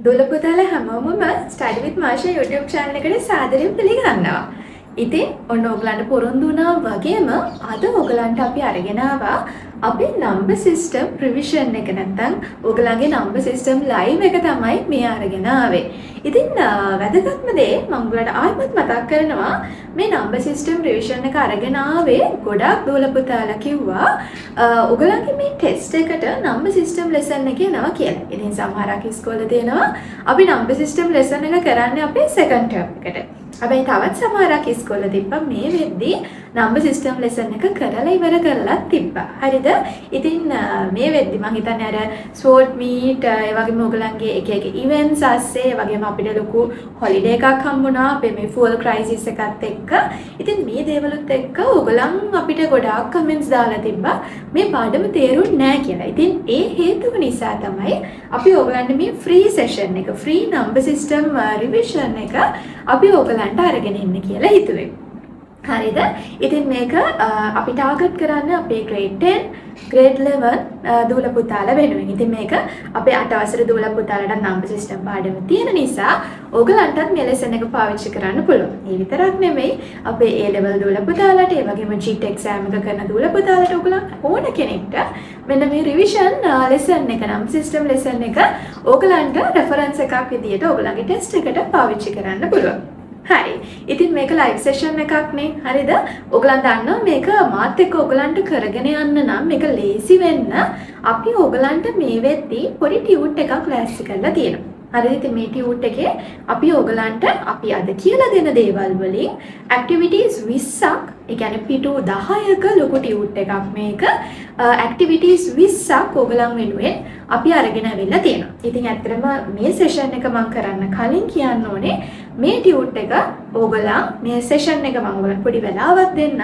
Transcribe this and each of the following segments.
දුවල පුතාලා හැමෝමම study විත් මාෂා YouTube channel එකට සාදරයෙන් පිළිගන්නවා. ඉතින් ඔන්න ඔයගලන්ට පොරොන්දු වුණා වගේම අද ඔයගලන්ට අපි අරගෙන ආවා අපේ number system revision එක නැත්නම් ඔයගලන්ගේ number system live එක තමයි මේ අරගෙන ආවේ. ඉතින් වැදගත්ම දේ මම ඔයගලන්ට ආයෙත් මතක් කරනවා මේ number system revision එක අරගෙන ආවේ ගොඩක් දුවල පුතාලා කිව්වා ඔයගලන්ගේ මේ test එකට number system lesson එක එනවා කියලා. ඉතින් සමහරක් ඉස්කෝලේ දෙනවා අපි number system lesson එක කරන්නේ අපේ second term එකට. හැබැයි තවත් සමහරක් ඉස්කෝලේ තිබ්බා මේ වෙද්දී number system lesson එක කරලා ඉවර කරලා තිබ්බා. හරිද? ඉතින් මේ වෙද්දි මම හිතන්නේ අර sport meet ඒ වගේම ඔයගලන්ගේ එක එක events ASCII ඒ වගේම අපිට ලොකු holiday එකක් හම්බුණා අපේ මේ full crisis එකත් එක්ක. ඉතින් මේ දේවලුත් එක්ක ඔයගලන් අපිට ගොඩාක් comments දාලා තිබ්බා මේ පාඩම තේරුන්නේ නැහැ කියලා. ඉතින් ඒ හේතුව නිසා තමයි අපි ඔයගලන්ට මේ free session එක free number system revision එක අපි ඔයගලන්ට අරගෙන ඉන්න කියලා හිතුවේ. හරිද? ඉතින් මේක අපි ටාගට් කරන්නේ අපේ grade 10, grade 11 දූල පුතාලා වෙනුවෙන්. ඉතින් මේක අපේ 8 වසර දූල පුතාලට number system පාඩම තියෙන නිසා ඔයගලන්ටත් මේ lesson එක පාවිච්චි කරන්න පුළුවන්. ඒ විතරක් නෙමෙයි අපේ A level දූල පුතාලට ඒ වගේම JET exam එක කරන දූල පුතාලට ඔයගලන් ඕන කෙනෙක්ට මෙන්න මේ revision lesson එක number system lesson එක ඔයගලන්ට reference එකක් විදියට ඔයගලන්ගේ test එකට පාවිච්චි කරන්න පුළුවන්. හරි. ඉතින් මේක live session එකක් නේ. හරිද? ඔයගලන් දන්නවා මේක මාත් එක්ක ඔයගලන්ට කරගෙන යන්න නම් මේක ලේසි වෙන්න අපි ඔයගලන්ට මේ වෙද්දී පොඩි ටියුට් එකක් ලෑස්ති කරලා තියෙනවා. හරිද? ඉතින් මේ ටියුට් එකේ අපි ඔයගලන්ට අපි අද කියලා දෙන දේවල් වලින් activities 20ක් ඒ කියන්නේ පිටු 10ක ලොකු ටියුට් එකක් මේක activities 20ක් ඔයගලන් වෙනුවෙන් අපි අරගෙන අවිල්ලා තියෙනවා. ඉතින් ඇත්තටම මේ session එක මම කරන්න කලින් කියන්න ඕනේ මේ ටියුට් එක ඔයගලන් මේ session එක මම ඔයගලන්ට පොඩි වෙලාවක් දෙන්න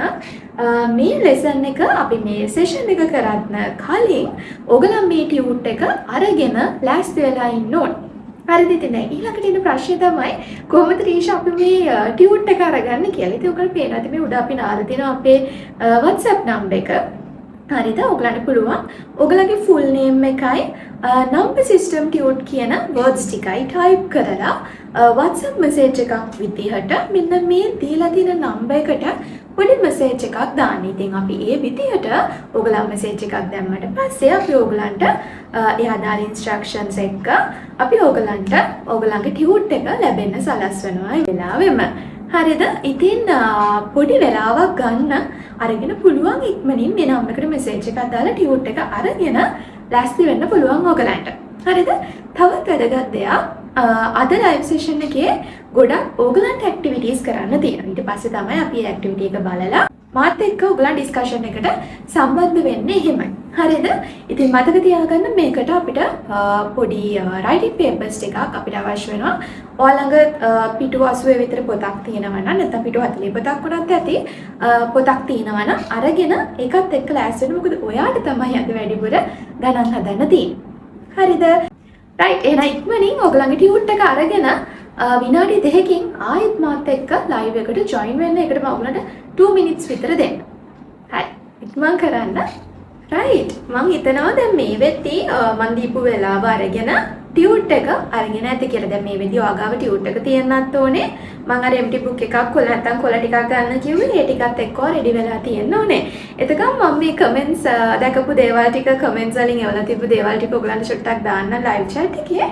මේ lesson එක අපි මේ session එක කරන්න කලින් ඔයගලන් මේ ටියුට් එක අරගෙන ලෑස්ති වෙලා ඉන්න ඕනේ. හරිද? ඉතින් ඊළඟට එන ප්‍රශ්නේ තමයි කොහොමද රීෂා අපි මේ ටියුට් එක අරගන්නේ කියලා. ඉතින් ඔයගොල්ලෝ පේනවා ඉතින් මේ උඩ අපි නාලා තියෙනවා අපේ WhatsApp number එක. හරිද? ඔයගලන්ට පුළුවන් ඔයගලගේ full name එකයි number system tute කියන words ටිකයි type කරලා WhatsApp message එකක් විදිහට මෙන්න මේ දීලා තියෙන number එකට පොඩි message එකක් දාන්න. ඉතින් අපි ඒ විදිහට ඔයගලන් message එකක් දැම්මට පස්සේ අපි ඔයගලන්ට එහා දාන instructions එක්ක අපි ඔයගලන්ට ඔයගලන්ගේ tute එක ලැබෙන්න සලස්වනවා ඒ වෙලාවෙම. හරිද? ඉතින් පොඩි වෙලාවක් ගන්න අරගෙන පුළුවන් ඉක්මනින් මේ නම්බර් එකට message එකක් දාලා tute එක අරගෙන ලෑස්ති වෙන්න පුළුවන් ඔයගලන්ට. හරිද? තවත් වැදගත් දෙයක් අද live session එකේ ගොඩක් ඔයගලන්ට activities කරන්න තියෙනවා. ඊට පස්සේ තමයි අපි මේ activity එක බලලා මාත් එක්ක ඔයගලන් discussion එකට සම්බන්ධ වෙන්නේ එහෙමයි. හරිද? ඉතින් මතක තියාගන්න මේකට අපිට පොඩි writing papers ටිකක් අපිට අවශ්‍ය වෙනවා. ඔයාලඟ පිටු 80 විතර පොතක් තියෙනවා නම් නැත්නම් පිටු 40 පොතක් වුණත් ඇති පොතක් තියෙනවා නම් අරගෙන ඒකත් එක්ක ලෑස්ති වෙන්න. මොකද ඔයාට තමයි අද වැඩිපුර ගණන් හදන්න තියෙන්නේ. හරිද? right එහෙනම් ඉක්මනින් ඔයගලන්ගේ ටියුට් එක අරගෙන විනාඩි 2කින් ආයෙත් මාත් එක්ක live එකට join වෙන්න. ඒකට මම ඔයගලන්ට 2 minutes විතර දෙන්න. හරි. ඉක්මන් කරන්න. right. මම හිතනවා දැන් මේ වෙද්දී මම දීපු වෙලාව අරගෙන ටියුට් එක අරගෙන ඇති කියලා. දැන් මේ වෙද්දී ඔයාගාව ටියුට් එක තියෙන්නත් ඕනේ. මම අර empty book එකක් කොල නැත්තම් කොල ටිකක් ගන්න කිව්වේ. ඒ ටිකත් එක්ක රෙඩි වෙලා තියෙන්න ඕනේ. එතකම් මම මේ comments දැකපු දේවල් ටික comments වලින් එවලා තිබ්බ දේවල් ටික ඔයගලන්ට ෂොට්ටක් දාන්න live chat එකේ.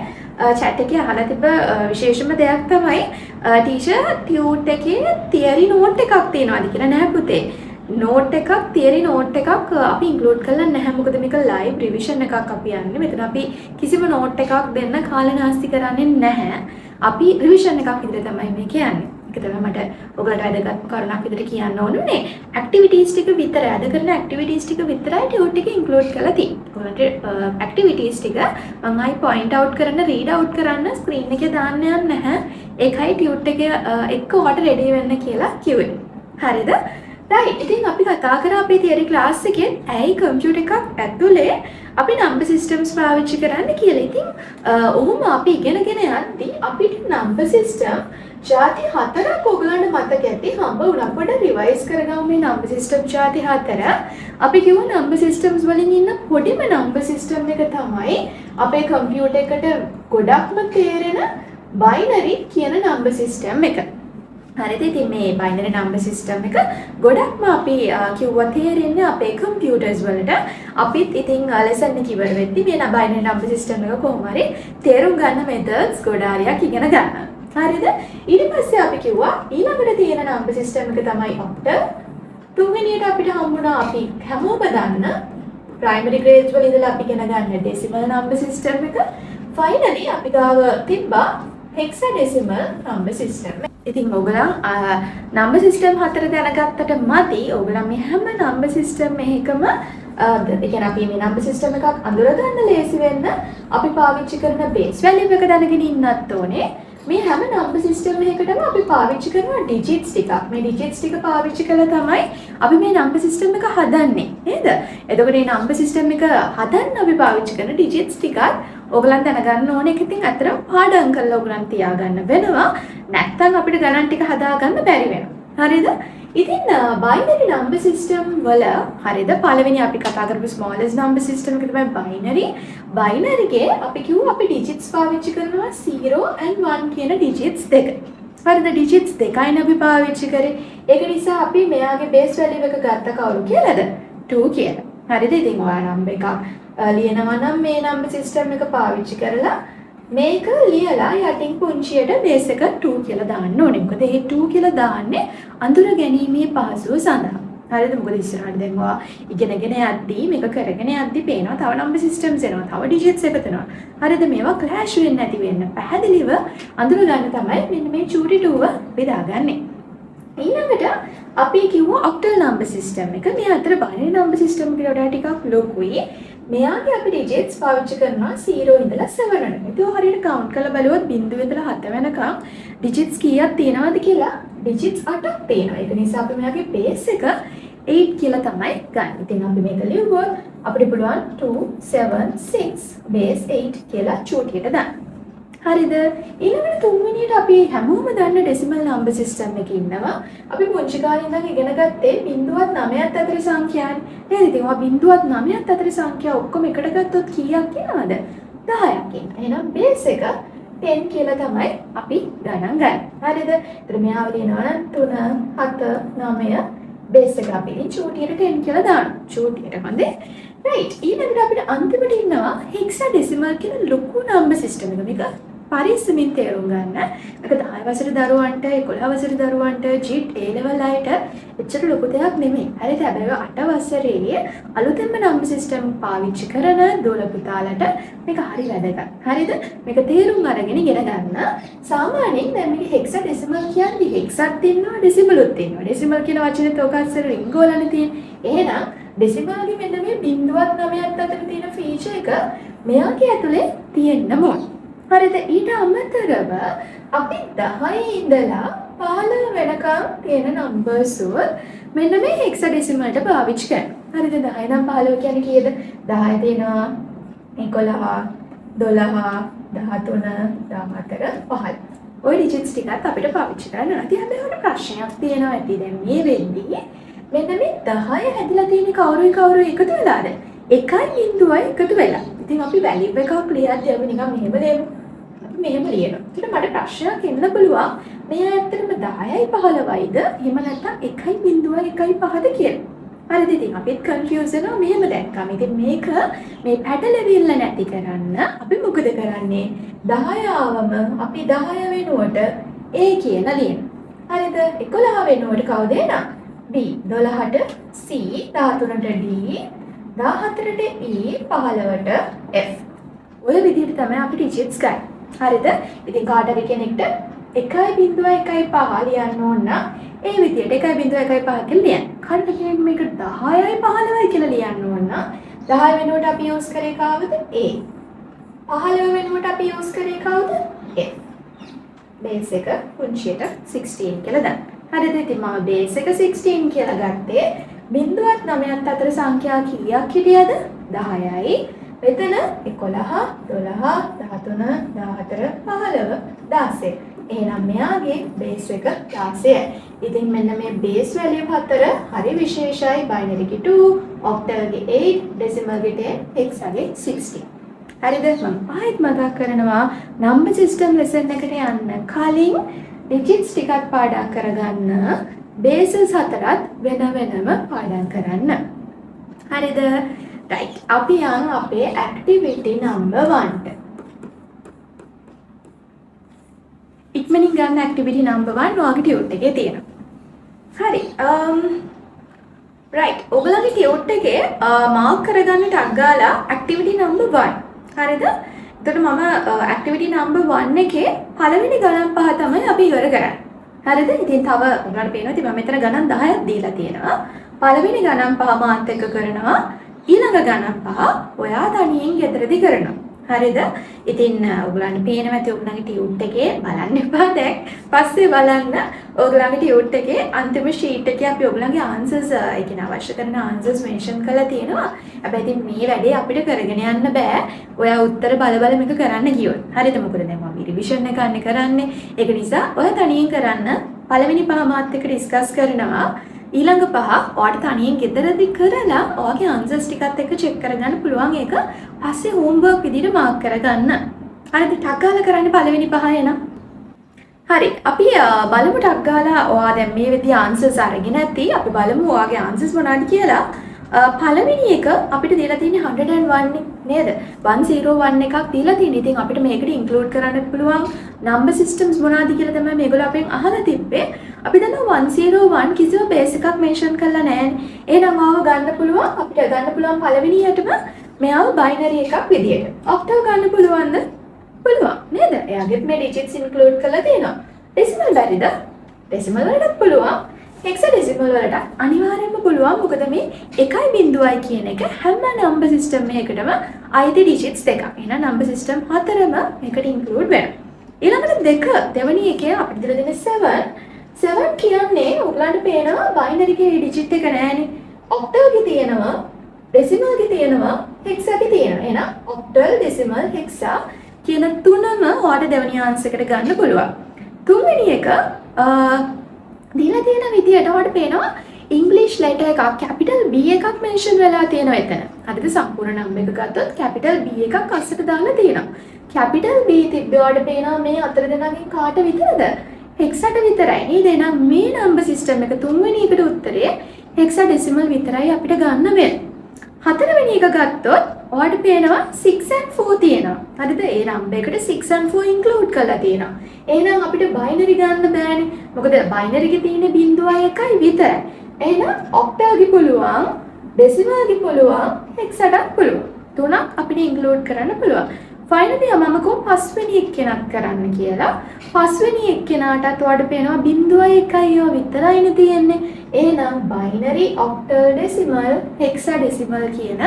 chat එකේ අහලා තිබ්බ විශේෂම දෙයක් තමයි ටීචර් ටියුට් එකේ theory note එකක් තියෙනවාද කියලා. නෑ පුතේ. note එකක් theory note එකක් අපි include කරලා නැහැ. මොකද මේක live revision එකක් අපි යන්නේ. මෙතන අපි කිසිම note එකක් දෙන්න කාලනාස්ති කරන්නේ නැහැ. අපි revision එකක් විදිහට තමයි මේ කියන්නේ. ඒක තමයි මට ඔයගලට වැදගත් කරුණක් විදිහට කියන්න ඕනේ. activities ටික විතරයි අද කරන activities ටික විතරයි tute එකේ include කරලා තියෙන්නේ. ඔයගලට activities ටික මම ආයි point out කරන්න read out කරන්න screen එකේ දාන්න යන්නේ නැහැ. ඒකයි tute එක එක්ක ඔයාලට ready වෙන්න කියලා කිව්වේ. හරිද? right. ඉතින් අපි කතා කරා අපේ theory class එකෙන් ඇයි computer එකක් ඇතුලේ අපි number systems පාවිච්චි කරන්න කියලා. ඉතින් ඔහොම අපි ඉගෙනගෙන යද්දී අපිට number system ಜಾති 4ක් ඔයගලන්ට මතක ඇති හම්බ වුණා. පොඩ්ඩක් රිවයිස් කරගමු මේ number system ಜಾති 4. අපි කිව්ව number systems වලින් ඉන්න පොඩිම number system එක තමයි අපේ computer එකට ගොඩක්ම තේරෙන බයිනරි කියන නම්බර් සිස්ටම් එක. හරිද? ඉතින් මේ බයිනරි නම්බර් සිස්ටම් එක ගොඩක්ම අපි කිව්වා තේරෙන්නේ අපේ කම්පියුටර්ස් වලට. අපිත් ඉතින් ලෙසන් එක ඉවර වෙද්දි මේ බයිනරි නම්බර් සිස්ටම් එක කොහොම හරි තේරුම් ගන්න මෙතඩ්ස් ගොඩාරියක් ඉගෙන ගන්න. හරිද? ඊට පස්සේ අපි කිව්වා ඊළඟට තියෙන නම්බර් සිස්ටම් එක තමයි ඔක්ටල්. තුන්වෙනියට අපිට හම්බුණා අපි හැමෝම දන්න ප්‍රයිමරි ග්‍රේඩ්ස් වල ඉඳලා අපි ඉගෙන ගන්න ඩෙසිමල් නම්බර් සිස්ටම් එක. ෆයිනලි අපි ගාව තිබ්බා හෙක්සාඩෙසිමල් නම්බර් සිස්ටම්. ඉතින් ඔයගොල්ලන් නම්බර් සිස්ටම් හතර දැනගත්තට මදි. ඔයගොල්ලන් මේ හැම නම්බර් සිස්ටම් එකකම ඒ කියන්නේ අපි මේ නම්බර් සිස්ටම් එකක් අඳුර ගන්න ලේසි වෙන්න අපි පාවිච්චි කරන බේස් වැලියු එක දැනගෙන ඉන්නත් ඕනේ. මේ හැම නම්බර් සිස්ටම් එකකටම අපි පාවිච්චි කරන ඩිජිට්ස් ටිකක්. මේ ඩිජිට්ස් ටික පාවිච්චි කරලා තමයි අපි මේ නම්බර් සිස්ටම් එක හදන්නේ. නේද? එතකොට මේ නම්බර් සිස්ටම් එක හදන්න අපි පාවිච්චි කරන ඩිජිට්ස් ටිකත් ඔයගලන් දැනගන්න ඕනේ. ඒක ඉතින් අතරම පාඩම් කරලා ඔයගලන් තියාගන්න වෙනවා. නැත්නම් අපිට ගණන් ටික හදාගන්න බැරි වෙනවා. හරිද? ඉතින් බයිනරි නම්බර් සිස්ටම් වල හරිද පළවෙනි අපි කතා කරපු ස්මෝලෙස්ට් නම්බර් සිස්ටම් එක තමයි බයිනරි. බයිනරිගේ අපි කිව්වා අපි ඩිජිට්ස් පාවිච්චි කරනවා 0 and 1 කියන ඩිජිට්ස් දෙක. හරිද? ඩිජිට්ස් දෙකයිනේ අපි පාවිච්චි කරේ. ඒක නිසා අපි මෙයාගේ බේස් වැලියු එක ගත්ත කවුරු කියලාද? 2 කියලා. හරිද? ඉතින් ඔයා නම්බර් එකක් ලියනවා නම් මේ නම්බර් සිස්ටම් එක පාවිච්චි කරලා මේක ලියලා යටින් පුංචියට බේස් එක 2 කියලා දාන්න ඕනේ. මොකද මේ 2 කියලා දාන්නේ අඳුර ගැනීමේ පහසුව සඳහා. හරිද? මොකද ඉස්සරහට දැන් ඔයා ඉගෙනගෙන යද්දී මේක කරගෙන යද්දී පේනවා තව නම්බර් සිස්ටම්ස් එනවා. තව ඩිජිට්ස් එකතු වෙනවා. හරිද? මේවා ක්ලෑෂ් වෙන්නේ නැති වෙන්න පැහැදිලිව අඳුර ගන්න තමයි මෙන්න මේ චූටි 2 බෙදාගන්නේ. ඊළඟට අපි කිව්වා ඔක්ටල් නම්බර් සිස්ටම් එක. මේ අතර බයිනරි නම්බර් සිස්ටම් එකට වඩා ටිකක් ලොකුයි. මෙයාගේ අපි ඩිජිට්ස් පාවිච්චි කරනවා 0 ඉඳලා 7 වෙනකම්. ඒක හරියට කවුන්ට් කරලා බලුවොත් 0 ඉඳලා 7 වෙනකම් ඩිජිට්ස් කීයක් තියෙනවද කියලා ඩිජිට්ස් 8ක් තියෙනවා. ඒක නිසා අපි මෙයාගේ බේස් එක 8 කියලා තමයි ගන්න. ඉතින් අපි මේක ලියුවොත් අපිට පුළුවන් 2 7 6 බේස් 8 කියලා චූටියට දාන්න. හරිද? ඊළඟට තුන්වෙනියට අපි හැමෝම දන්න ඩෙසිමල් නම්බර් සිස්ටම් එකේ ඉන්නවා. අපි පුංචි කාලේ ඉඳන් ඉගෙන ගත්තේ 0.9ත් අතර සංඛ්‍යානේ. නේද? ඉතින් ඔය 0.9ත් අතර සංඛ්‍යා ඔක්කොම එකට ගත්තොත් කීයක් එනවද? 10ක් එනවා. එහෙනම් බේස් එක 10 කියලා තමයි අපි ගණන් ගන්න. හරිද? ඒතර මෙයාව ලියනවා නම් 3 7 9 බේස් එක අපි චූටියට 10 කියලා දානවා. චූටියට හොඳේ. රයිට්. ඊළඟට අපිට අන්තිමට ඉන්නවා හෙක්සාඩෙසිමල් කියන ලොකු නම්බර් සිස්ටම් එක. මේක පරිස්සමින් තේරුම් ගන්න. ඒක 10 වසර දරුවන්ට 11 වසර දරුවන්ට ජීට් A level අයට එච්චර ලොකු දෙයක් නෙමෙයි. හරිද? හැබැයි 8 වසරේ අලුතෙන්ම නම්බර් සිස්ටම් පාවිච්චි කරන දොළ පුතාලට මේක හරි වැදගත්. හරිද? මේක තේරුම් අරගෙන ඉගෙන ගන්න. සාමාන්‍යයෙන් දැන් මේක හෙක්සාඩෙසිමල් කියන්නේ හෙක්සත් තියෙනවා ඩෙසිමලුත් තියෙනවා. ඩෙසිමල් කියන වචනේ තෝක අස්සර රින් ගෝලනේ තියෙන්නේ. එහෙනම් ඩෙසිමල්ගේ මෙන්න මේ 0.9ත් අතර තියෙන ෆීචර් එක මෙයාගේ ඇතුලේ තියෙන්න ඕනේ. හරිද? ඊට අමතරව අපි 10 ඉඳලා 15 වෙනකම් තියෙන නම්බර්ස් වල මෙන්න මේ හෙක්සාඩෙසිමල්ට පාවිච්චි කරනවා. හරිද? 10 නම් 15 කියන්නේ කීයද? 10 තියෙනවා 11 12 13 14 15. ওই ඩිජිට්ස් ටිකත් අපිට පාවිච්චි කරන්න ඕන. ඉතින් හැබැයි උඩ ප්‍රශ්නයක් තියෙනවා ඇති. දැන් මේ වෙන්නේ මෙන්න මේ 10 හැදිලා තියෙන කවුරුයි එකතු වෙලාද? 1.0යි එකතු වෙලා. ඉතින් අපි වැලියු එකක් ලියද්දී අපි නිකන් මෙහෙම ලියමු. අපි මෙහෙම ලියනවා. ඊට මට ප්‍රශ්නයක් එන්න පුළුවන්. මේ ඇත්තටම 10යි 15යිද? එහෙම නැත්නම් 1.1.5ද කියලා. හරිද? ඉතින් අපිත් කන්ෆියුස් වෙනවා මෙහෙම දැක්කම. ඉතින් මේක මේ පැටලෙවිල්ල නැති කරන්න අපි මොකද කරන්නේ? 10 ආවම අපි 10 වෙනුවට A කියලා ලියනවා. හරිද? 11 වෙනුවට කවුද එනවා? B. 12ට C. 13ට D. 14ට E. 15ට F. ඔය විදිහට තමයි අපි ඩිජිට්ස් ගන්න. හරිද? ඉතින් කාට හරි කෙනෙක්ට 1.1.5 ලියන්න ඕන නම් ඒ විදිහට 1.1.5 කියලා ලියන්න. කාට කෙනෙක් මේක 10යි 15යි කියලා ලියන්න ඕන නම් 10 වෙනුවට අපි යූස් කරේ කවුද? A. 15 වෙනුවට අපි යූස් කරේ කවුද? F. බේස් එක පුංචියට 16 කියලා දාන්න. හරිද? ඉතින් මම බේස් එක 16 කියලා ගත්තේ 0.9ත් අතර සංඛ්‍යා කීයක් හිටියද? 10යි. මෙතන 11 12 13 14 15 16. එහෙනම් මෙයාගේ බේස් එක 16යි. ඉතින් මෙන්න මේ බේස් වැලියු හතර හරි විශේෂයි. බයිනරිගේ 2, ඔක්ටල්ගේ 8, ඩෙසිමල්ගේ 10, හෙක්සාගේ 16. හරිද? මම ආයෙත් මතක් කරනවා number system lesson එකට යන්න කලින් digits ටිකක් පාඩම් කරගන්න. bases හතරත් වෙන වෙනම පාඩම් කරන්න. හරිද? right. අපි යන් අපේ activity number 1ට. ඉක්මනින් ගන්න activity number 1 ඔයාගේ ටියුට් එකේ තියෙනවා. හරි. right. ඔයගලගේ ටියුට් එකේ මාක් කරගන්න ටක් ගාලා activity number 1. හරිද? එතකොට මම activity number 1 එකේ පළවෙනි ගණන් පහ තමයි අපි ඉවර කරන්නේ. හරිද? ඉතින් තව ඔයාලට පේනවා ඉතින් මම මෙතන ගණන් 10ක් දීලා තියෙනවා. පළවෙනි ගණන් පහ මාත් එක්ක කරනවා. ඊළඟ ගණන් පහ ඔයා තනියෙන් ගෙදරදී කරනවා. හරිද? ඉතින් ඔයගලන්ට පේනවා ඇති ඔයගලගේ ටියුට් එකේ බලන්න එපා දැන්. පස්සේ බලන්න ඔයගලගේ ටියුට් එකේ අන්තිම ෂීට් එකේ අපි ඔයගලගේ ආන්සර්ස් ඒ කියන්නේ අවශ්‍ය කරන ආන්සර්ස් මෙන්ෂන් කරලා තියෙනවා. හැබැයි ඉතින් මේ වැඩේ අපිට කරගෙන යන්න බෑ. ඔයා උත්තර බල බල මේක කරන්න ගියොත්. හරිද? මොකද දැන් මම රිවිෂන් එක අන්නේ කරන්නේ. ඒක නිසා ඔයා තනියෙන් කරන්න. පළවෙනි පහ මාත් එක්ක ඩිස්කස් කරනවා. ඊළඟ පහ ඔයාට තනියෙන් ගෙදරදී කරලා ඔයාගේ ආන්සර්ස් ටිකත් එක්ක චෙක් කරගන්න පුළුවන්. ඒක පස්සේ හෝම්වර්ක් විදිහට මාක් කරගන්න. හරිද? ටක් ගාලා කරන්න පළවෙනි පහ එනවා. හරි. අපි බලමු ටක් ගාලා ඔයා දැන් මේ විදිහේ ආන්සර්ස් අරගෙන ඇති. අපි බලමු ඔයාගේ ආන්සර්ස් මොනවද කියලා. පළවෙනි එක අපිට දීලා තියෙන්නේ 101 නේද? 101 එකක් දීලා තියෙන්නේ. ඉතින් අපිට මේකට ඉන්ක්ලූඩ් කරන්න පුළුවන් number systems මොනවද කියලා තමයි මේගොල්ලෝ අපෙන් අහලා තිබ්බේ. අපි දන්නවා 101 කිසිම බේස් එකක් මෙන්ෂන් කරලා නැහැනේ. එහෙනම් ආව ගන්න පුළුවන් අපිට ගන්න පුළුවන් පළවෙනියටම මෙයාව බයිනරි එකක් විදියට. ඔක්ටල් ගන්න පුළුවන්ද? පුළුවන් නේද? එයාගෙත් මේ digits include කරලා තියෙනවා. decimal බැරිද? decimal වලටත් පුළුවන්. hexadecimal වලට අනිවාර්යයෙන්ම පුළුවන්. මොකද මේ 1.0යි කියන එක හැම number system එකකටම අයිති digits දෙකක්. එහෙනම් number system හතරම මේකට include වෙනවා. ඊළඟට දෙක දෙවෙනි එකේ අපිට දීලා තියෙන 7 කියන්නේ ඔයගලන්ට පේනවා බයිනරි එකේ ඩිජිට් එක නෑනේ. ඔක්ටල් ගේ තියෙනවා, ඩෙසිමල් ගේ තියෙනවා, හෙක්සා ගේ තියෙනවා. එහෙනම් ඔක්ටල්, ඩෙසිමල්, හෙක්සා කියන තුනම ඔයාලට දෙවෙනි ආන්සර් එකට ගන්න පුළුවන්. තුන්වෙනි එක දීලා තියෙන විදියට ඔයාලට පේනවා ඉංග්‍රීසි ලෙටර් එකක් කැපිටල් B එකක් මෙන්ෂන් වෙලා තියෙනවා එතන. හරිද? සම්පූර්ණ නම් එක ගත්තොත් කැපිටල් B එකක් අස්සට දාලා තියෙනවා. කැපිටල් B තිබ්බේ ඔයාලට පේනවා මේ අතර දෙනාගෙන් කාට විතරද? හෙක්සට විතරයි නේද? එහෙනම් මේ නම්බර් සිස්ටම් එක තුන්වෙනි එකට උත්තරේ හෙක්සාඩෙසිමල් විතරයි අපිට ගන්න වෙන්නේ. හතරවෙනි එක ගත්තොත් ඔයාලට පේනවා 6 and 4 තියෙනවා. හරිද? ඒ නම්බර් එකට 6 and 4 ඉන්ක්ලූඩ් කරලා තියෙනවා. එහෙනම් අපිට බයිනරි ගන්න බෑනේ. මොකද බයිනරි එකේ තියෙන 0.1යි විතරයි. එහෙනම් ඔක්ටල් ගේ පුළුවන්, ඩෙසිමල් ගේ පුළුවන්, හෙක්සටත් පුළුවන්. තුනක් අපිට ඉන්ක්ලූඩ් කරන්න පුළුවන්. ෆයිනලි මම කො පස්වෙනි එක්කෙනක් කරන්න කියලා. පස්වෙනි එක්කෙනාටත් ඔයාලට පේනවා 0.1යි විතරයිනේ තියෙන්නේ. එහෙනම් බයිනරි, ඔක්ටල්, ඩෙසිමල්, හෙක්සාඩෙසිමල් කියන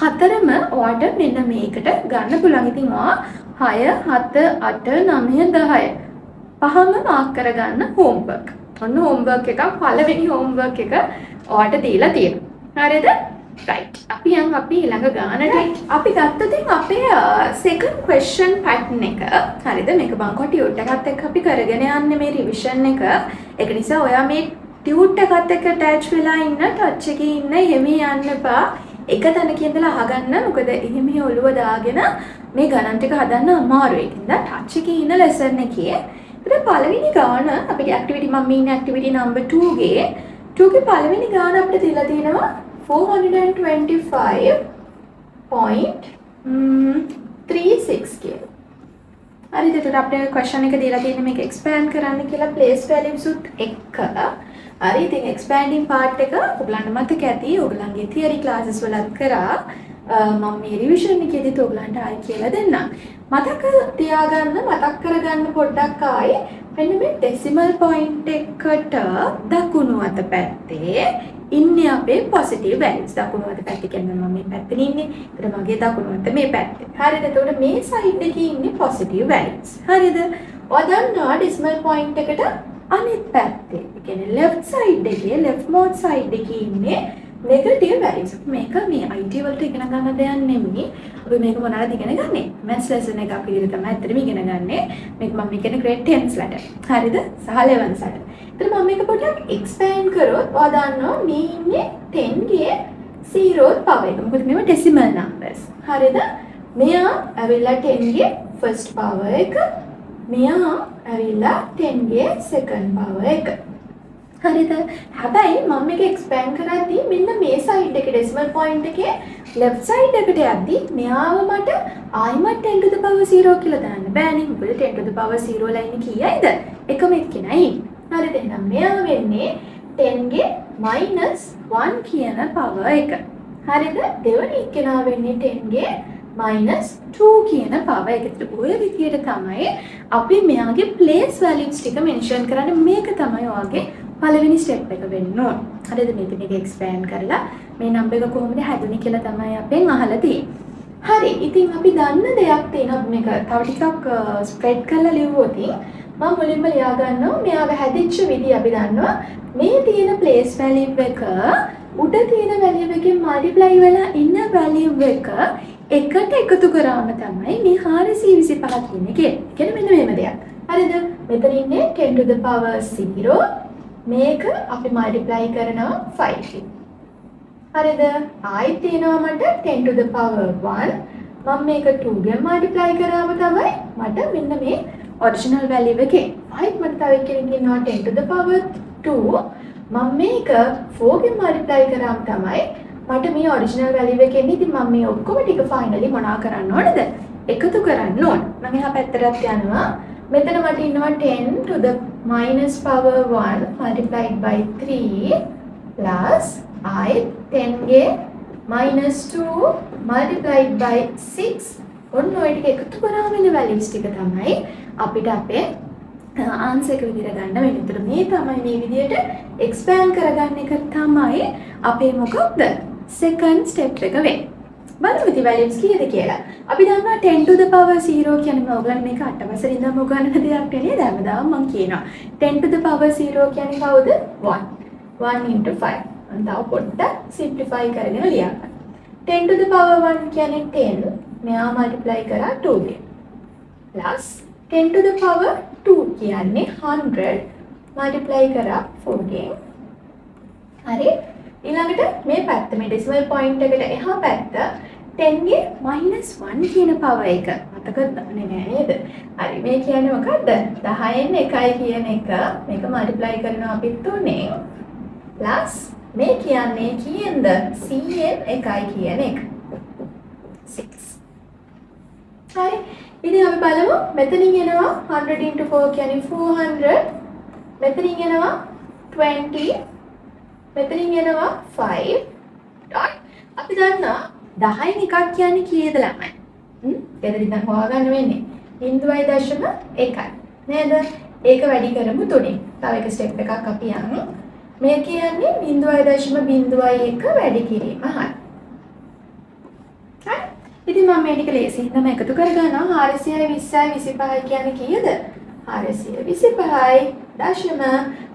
හතරම ඔයාලට මෙන්න මේකට ගන්න පුළුවන්. ඉතින් ඔයා 6, 7, 8, 9, 10 පහම මාක් කරගන්න හෝම්වර්ක්. ඔන්න හෝම්වර්ක් එකක් පළවෙනි හෝම්වර්ක් එක ඔයාලට දීලා තියෙනවා. හරිද? right. අපි ඊළඟ ගානට අපි ගත්තොත් අපේ second question pattern එක. හරිද? මේක බංකො ටියුට් එකත් එක්ක අපි කරගෙන යන්නේ මේ රිවිෂන් එක. ඒක නිසා ඔයා මේ ටියුට් එකත් එක්ක attach වෙලා ඉන්න, touch එකේ ඉන්න, එහෙම යන්න එපා. එක තැනක ඉඳලා අහගන්න. මොකද එහෙම ඔළුව දාගෙන මේ ගණන් ටික හදන්න අමාරුයි. ඉතින් touch එකේ ඉන්න lesson එකේ ඉතින් පළවෙනි ගාන අපේ activity මම ඉන්නේ activity number 2 ගේ පළවෙනි ගාන අපිට දීලා තියෙනවා 425.36 කියලා. හරිද? එතකොට අපිට question එක දීලා තියෙන්නේ මේක expand කරන්න කියලා place values උත් එක්ක. හරි. ඉතින් expanding part එක ඔයගලන්ට මතක ඇති. ඔයගලන්ගේ theory classes වලත් කරා. මම මේ revision එකේදීත් ඔයගලන්ට ආයි කියලා දෙන්නම්. මතක තියාගන්න, මතක් කරගන්න පොඩ්ඩක් ආයි මෙන්න මේ decimal point එකට දකුණු අත පැත්තේ ඉන්නේ අපේ positive values. දකුණු අත පැත්තේ කියන්නේ මම මේ පැත්තේ ඉන්නේ. ඒතර මගේ දකුණු අත මේ පැත්තේ. හරිද? එතකොට මේ side එකේ ඉන්නේ positive values. හරිද? ඔයා දන්නවා decimal point එකට අනිත් පැත්තේ. ඒ කියන්නේ left side එකේ leftmost side එකේ ඉන්නේ negative values. මේක මේ IT වලට ඉගෙන ගන්න දෙයක් නෙමෙයි. අපි මේක මොනවාද ඉගෙන ගන්නෙ? maths lesson එකක් විදිහට තමයි ඇත්තටම ඉගෙන ගන්නෙ. මේක මම කියන්නේ grade 10s ලට. හරිද? සහ 11s ලට. එතන මම මේක පොඩ්ඩක් expand කරොත් ඔයා දන්නවා මේ ඉන්නේ 10 ගේ 0th power එක. මොකද මේවා decimal numbers. හරිද? මෙයා ඇවිල්ලා 10 ගේ ෆස්ට් පවර් එක. මෙයා ඇවිල්ලා 10 ගේ සෙකන්ඩ් පවර් එක. හරිද? හැබැයි මම මේක එක්ස්පෑන්ඩ් කරද්දී මෙන්න මේ සයිඩ් එකේ ඩෙසිමල් පොයින්ට් එකේ ලෙෆ්ට් සයිඩ් එකට යද්දී මෙයාව මට ආයිමත් 10 to the power 0 කියලා දාන්න බෑනේ. මොකද 10 to the power 0 ලයින් කීයයිද? එකම එක්කෙනයි. හරිද? එහෙනම් මෙයා වෙන්නේ 10 ගේ -1 කියන පවර් එක. හරිද? දෙවෙනි එක්කෙනා වෙන්නේ 10 ගේ -2 කියන පවර් එක. ඒත් ඔය විදියට තමයි අපි මෙයාගේ ප්ලේස් වැලියුස් ටික මෙන්ෂන් කරන්නේ. මේක තමයි ඔයගේ පළවෙනි ස්ටෙප් එක වෙන්න ඕන. හරිද? මේක එක්ස්පෑන්ඩ් කරලා මේ නම්බර් එක කොහොමද හැදුනේ කියලා තමයි අපෙන් අහලා තියෙන්නේ. හරි. ඉතින් අපි දන්න දෙයක් තියෙනවා මේක තව ටිකක් ස්ප්‍රෙඩ් කරලා ලියුවොත් මම මුලින්ම ලියා ගන්නවා මෙයාගේ හැදිච්ච විදිය අපි දන්නවා. මේ තියෙන ප්ලේස් වැලියු එක උඩ තියෙන වැලියු එකෙන් මල්ටිප්ලයි වෙලා ඉන්න වැලියු එක එකට එකතු කරාම තමයි මේ 425 කියන්නේ. කියන්නේ මෙන්න මෙහෙම දෙයක්. හරිද? මෙතන ඉන්නේ 10 to the power 0. මේක අපි මල්ටිප්ලයි කරනවා 5 කින්. හරිද? ආයෙත් තියෙනවා මට 10 to the power 1. මම මේක 2 ගෙන් මල්ටිප්ලයි කරාම තමයි මට මෙන්න මේ ඔරිජිනල් වැලියු එකේ. ආයෙත් මට තව එකකින් ඉන්නවා 10 to the power 2. මම මේක 4 ගෙන් මල්ටිප්ලයි කරාම තමයි මට මේ ඔරිජිනල් වැලියු එකේ ඉන්නේ. ඉතින් මම මේ ඔක්කොම ටික ෆයිනලි මොනවා කරන්න ඕනද? එකතු කරන්න ඕන. මම එහා පැත්තට යනවා. මෙතන මට ඉන්නවා 10 to the minus power 1 multiplied by 3 plus I 10 ගේ -2 multiplied by 6. ඔන්න ඔය ටික එකතු කරාම ඉන්න වැලියුස් ටික තමයි අපිට අපේ ආන්සර් එක විදිහට ගන්න වෙන්නේ. ඒතර මේ තමයි මේ විදිහට එක්ස්පෑන්ඩ් කරගන්න එක තමයි අපේ මොකක්ද? සෙකන්ඩ් ස්ටෙප් එක වෙන්නේ. බලමු ඉතින් වැලියුස් කීයද කියලා. අපි දන්නවා 10 to the power 0 කියන්නේ මම ඔයගලන්ට මේක අටවසරේ ඉඳන් උගන්වන දෙයක් නෙවෙයි. හැමදාම මම කියනවා 10 to the power 0 කියන්නේ කවුද? 1. 1 into 5. මම තව පොඩ්ඩක් සිම්ප්ලිෆයි කරගෙන ලියා ගන්න. 10 to the power 1 කියන්නේ 10. මෙයා මල්ටිප්ලයි කරා 2 ගෙන්. plus 10 to the power 2 කියන්නේ 100 මල්ටිප්ලයි කරා 4 ගෙන්. හරි? ඊළඟට මේ පැත්ත මේ ඩෙසිමල් පොයින්ට් එකට එහා පැත්ත 10 ගේ -1 කියන පවර් එක මතකද නෑ නේද? හරි මේ කියන්නේ මොකද්ද? 10න් 1යි කියන එක මේක මල්ටිප්ලයි කරනවා අපි 3ෙන් ප්ලස් මේ කියන්නේ කීයෙන්ද? 100න් 1යි කියන එක 6. හරි ඉතින් අපි බලමු මෙතනින් එනවා 100 into 4 කියන්නේ 400. මෙතනින් එනවා 20. මෙතනින් එනවා 5. අපි දන්නා 10න් එකක් කියන්නේ කීයද ළමයි? එතනින් දැන් හොයාගන්න වෙන්නේ 0.1 නේද? ඒක වැඩි කරමු 3ෙන්. තව එක ස්ටෙප් එකක් අපි යමු. මේ කියන්නේ 0.01 වැඩි කිරීම. හරි. හරි. ඉතින් මම මේ ටික ලේසියෙන්ම එකතු කරගන්නවා. 420යි 25යි කියන්නේ කීයද? 425යි දශම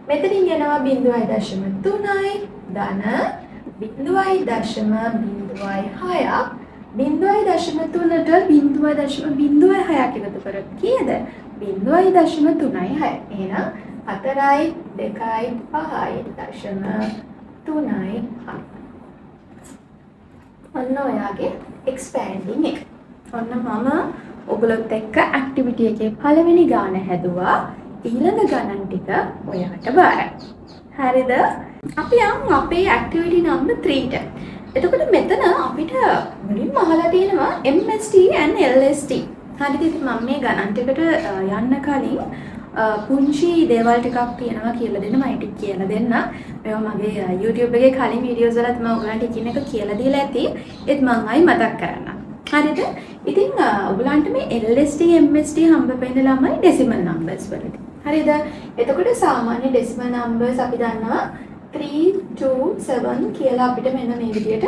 මෙතනින් එනවා 0.3යි ධන 0.06ක් 0.3ට 0.06ක් එකතු කරොත් කීයද? 0.36. එහෙනම් 4යි 2යි 5යි දශම 3යි 6. ඔන්න ඔයාගේ එක්ස්පෑන්ඩින් එක. ඔන්න මම ඔයගොල්ලොත් එක්ක ඇක්ටිවිටි එකේ පළවෙනි ගාන හැදුවා. ඊළඟ ගණන් ටික ඔයාට බාරයි. හරිද? අපි යමු අපේ ඇක්ටිවිටි නම්බර් 3ට. එතකොට මෙතන අපිට මුලින්ම අහලා තියෙනවා MST and LST. හරිද? ඉතින් මම මේ ගණන් ටිකට යන්න කලින් පුංචි දේවල් ටිකක් තියෙනවා කියලා දෙන්න මම ටික කියලා දෙන්න. මේවා මගේ YouTube එකේ කලින් වීඩියෝස් වලත් මම ඔයගලන්ට එකින් එක කියලා දීලා ඇති. ඒත් මම ආයි මතක් කරන්නම්. හරිද? ඉතින් ඔයගලන්ට මේ LST MST හම්බ වෙන ළමයි ඩෙසිමල් නම්බර්ස් වලදී. හරිද? එතකොට සාමාන්‍ය ඩෙසිමල් නම්බර්ස් අපි දන්නවා 3 2 7 කියලා අපිට මෙන්න මේ විදිහට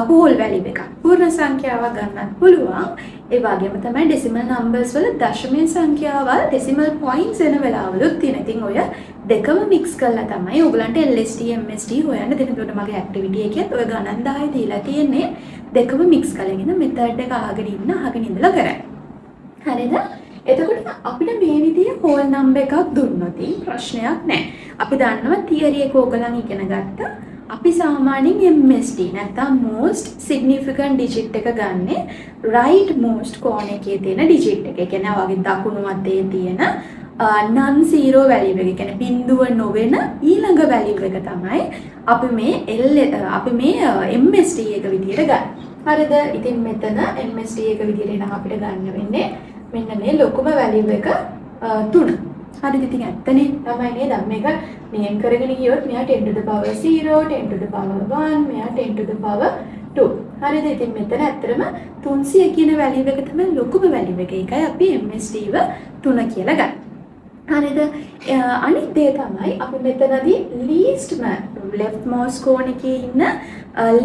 හෝල් වැලියු එකක් පූර්ණ සංඛ්‍යාවක් ගන්නත් පුළුවන්. ඒ වගේම තමයි ඩෙසිමල් නම්බර්ස් වල දශමයේ සංඛ්‍යාවල් ඩෙසිමල් පොයින්ට්ස් එන වෙලාවලුත් තියෙන. ඉතින් ඔය දෙකම මික්ස් කරලා තමයි ඔයගලන්ට LST MST හොයන්න දෙන. ඒකට මගේ ඇක්ටිවිටි එකෙත් ඔය ගණන් 10 දීලා තියෙන්නේ. දෙකම මික්ස් කරගෙන මෙතඩ් එක අහගෙන ඉඳලා කරන්න. හරිද? එතකොට අපිට මේ විදිහේ හෝල් නම්බර් එකක් දුන්නොත් ප්‍රශ්නයක් නැහැ. අපි දන්නවා තියරි එක ඕගලන් ඉගෙන ගත්තා. අපි සාමාන්‍යයෙන් MSD නැත්නම් most significant digit එක ගන්නෙ right most කෝණ එකේ තියෙන digit එක. ඒ කියන්නේ වගේ දකුණු අතේ තියෙන non zero value එක. ඒ කියන්නේ බිඳුව නොවන ඊළඟ value එක තමයි අපි මේ MSD එක විදියට ගන්න. හරිද? ඉතින් මෙතන MSD එක විදියට එනම් අපිට ගන්න වෙන්නේ මෙන්න මේ ලොකුම value එක 3. හරිද? ඉතින් ඇත්තනේ තමයි නේද? මේක නියම කරගෙන ගියොත් මෙයා 10 to the power 0, 10 to the power 1, මෙයා 10 to the power 2. හරිද? ඉතින් මෙතන ඇත්තටම 300 කියන value එක තමයි ලොකුම value එක. ඒකයි අපි MSD ව 3 කියලා ගන්න. හරිද? අනිත් දේ තමයි අපි මෙතනදී leastම leftmost කෝණ එකේ ඉන්න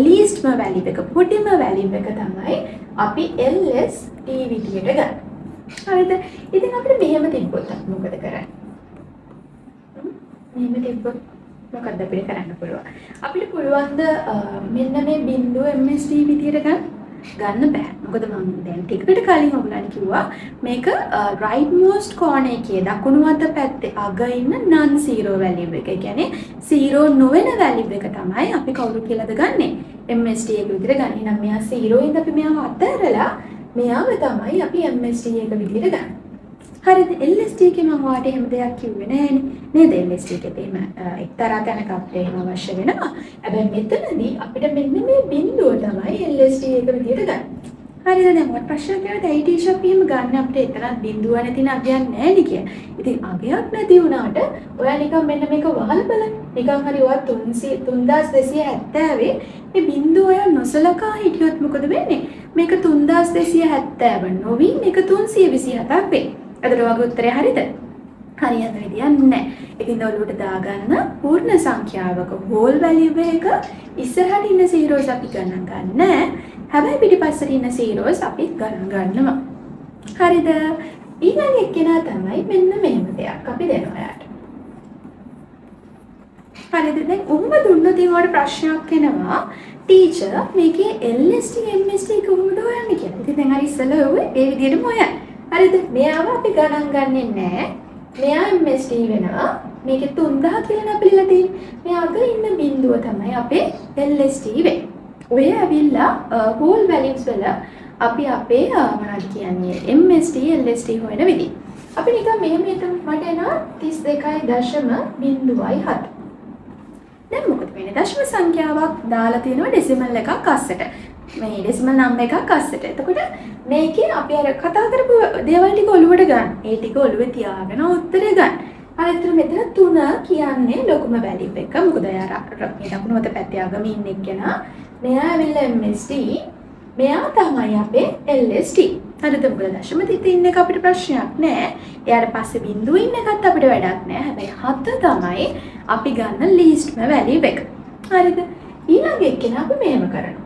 leastම value එක, පොඩිම value එක තමයි අපි LST විදියට ගන්න. හරිද? ඉතින් අපිට මෙහෙම තිබ්බොත් මොකද කරන්නේ? මෙහෙම තිබ්බොත් මොකක්ද අපිට කරන්න පුළුවන්? අපිට පුළුවන් ද මෙන්න මේ බිඳුව MSD විදියට ගන්න බෑ. මොකද මම දැන් ටිකකට කලින් ඔයගලන්ට කිව්වා මේක right most කෝණ එකේ දකුණු අත පැත්තේ අග ඉන්න non zero value එක. ඒ කියන්නේ zero නොවන value එක තමයි අපි කවුරු කියලාද ගන්නෙ? MSD එක විදියට ගන්න. එහෙනම් මෙයා 0 ඉඳන් අපි මෙයාව අතහැරලා මෙයාව තමයි අපි MSD එක විදියට ගන්න. හරිද? LSD එකේ මම ඔයාලට එහෙම දෙයක් කිව්වේ නෑනේ. නේද? LSD එකේ තේම එක්තරා තැනක අපිට එහෙම අවශ්‍ය වෙනවා. හැබැයි මෙතනදී අපිට මෙන්න මේ බිඳුව තමයි LSD එක විදියට ගන්න. හරිද? දැන් මොකක් ප්‍රශ්නයක් ආවද? IT shop එකේම ගන්න අපිට එතරම් බිඳුව නැති නගයක් නෑ නේ කියලා. ඉතින් අගයක් නැති වුණාට ඔයා නිකන් මෙන්න මේක වහලා බලන්න. නිකන් හරි ඔයා 3270 මේ බිඳුව ඔයා නොසලකා හිටියොත් මොකද වෙන්නේ? මේක 3270 නොවි මේක 327ක් වෙයි. එතකොට වගේ උත්තරය හරිද? හරියන විදියක් නැහැ. ඉතින් ඔළුවට දාගන්න පූර්ණ සංඛ්‍යාවක whole value එක ඉස්සරහට ඉන්න zeros අපි ගණන් ගන්නෑ. හැබැයි පිටිපස්සට ඉන්න zeros අපි ගණන් ගන්නවා. හරිද? ඊළඟ එක්කෙනා තමයි මෙන්න මෙහෙම දෙයක් අපි දෙනවා යාට. හරිද? දැන් උඹ දුන්නොත් ඒවට ප්‍රශ්නයක් එනවා. ටීචර් මේකේ LSD MSD කොහොමද හොයන්නේ කියලා. ඉතින් දැන් හරි ඉස්සෙල්ලා ඔය ඒ විදිහටම හොයන්න. හරිද? මෙයාව අපි ගණන් ගන්නෙ නැහැ. මෙයා MSD වෙනවා. මේකේ 3000 කියලා අපිලා තියෙන්නේ. මෙයාග ඉන්න බිඳුව තමයි අපේ LSD වෙන්නේ. ඔය ඇවිල්ලා whole values වල අපි අපේ මොනවද කියන්නේ MSD LSD හොයන විදිහ. අපි නිකන් මෙහෙම හිතමු. මට එනවා 32.07. දැන් මොකද වෙන්නේ? දශම සංඛ්‍යාවක් දාලා තියෙනවා ඩෙසිමල් එකක් අස්සට. මේ ඩෙසිමල් නම්බර් එකක් අස්සට. එතකොට මේකේ අපි අර කතා කරපු දේවල් ටික ඔලුවට ගන්න. ඒ ටික ඔලුවේ තියාගෙන උත්තරේ ගන්න. අනිත් මෙතන 3 කියන්නේ ලොකුම වැලියු එක. මොකද යාර මේ දකුණු අත පැත්තේ අගම ඉන්න එක්කෙනා මෙයා ඇවිල්ලා MSD, මෙයා තමයි අපේ LSD. හරිද? මොකද දශම තිත ඉන්න එක අපිට ප්‍රශ්නයක් නෑ. එයාට පස්සේ බිඳුව ඉන්න එකත් අපිට වැඩක් නෑ. හැබැයි 7 තමයි අපි ගන්න ලීස්ට්ම වැලියු එක. හරිද? ඊළඟ එක්කෙනා අපි මෙහෙම කරනවා.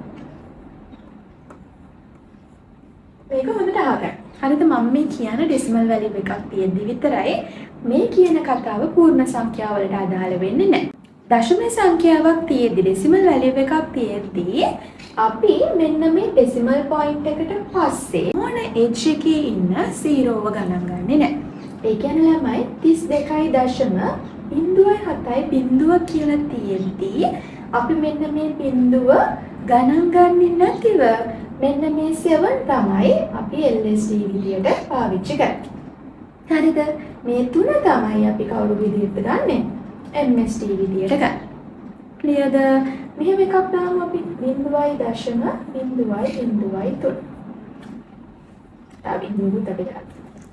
මේක හොඳට අහගන්න. හරිද? මම මේ කියන ඩෙසිමල් වැලියු එකක් තියෙද්දි විතරයි මේ කියන කතාව පූර්ණ සංඛ්‍යාවලට අදාළ වෙන්නේ නැහැ. දශම සංඛ්‍යාවක් තියෙද්දි ඩෙසිමල් වැලියු එකක් තියෙද්දි අපි මෙන්න මේ ඩෙසිමල් පොයින්ට් එකට පස්සේ මොන එජ් එකේ ඉන්න 0ව ගණන් ගන්නෙ නැහැ. ඒ කියන්නේ ළමයි 32.07 බිඳුව කියලා තියෙද්දි අපි මෙන්න මේ බිඳුව ගණන් ගන්නෙ නැතිව මෙන්න මේ 7 තමයි අපි LSD විදියට පාවිච්චි කරන්නේ. හරිද? මේ 3 තමයි අපි කවුරු විදියට ගන්නෙ? MSD විදියට ගන්න. ක්ලියර්ද? මෙහෙම එකක් දාමු අපි 0.0.03. තව බිඳුවකුත් අපි දාමු.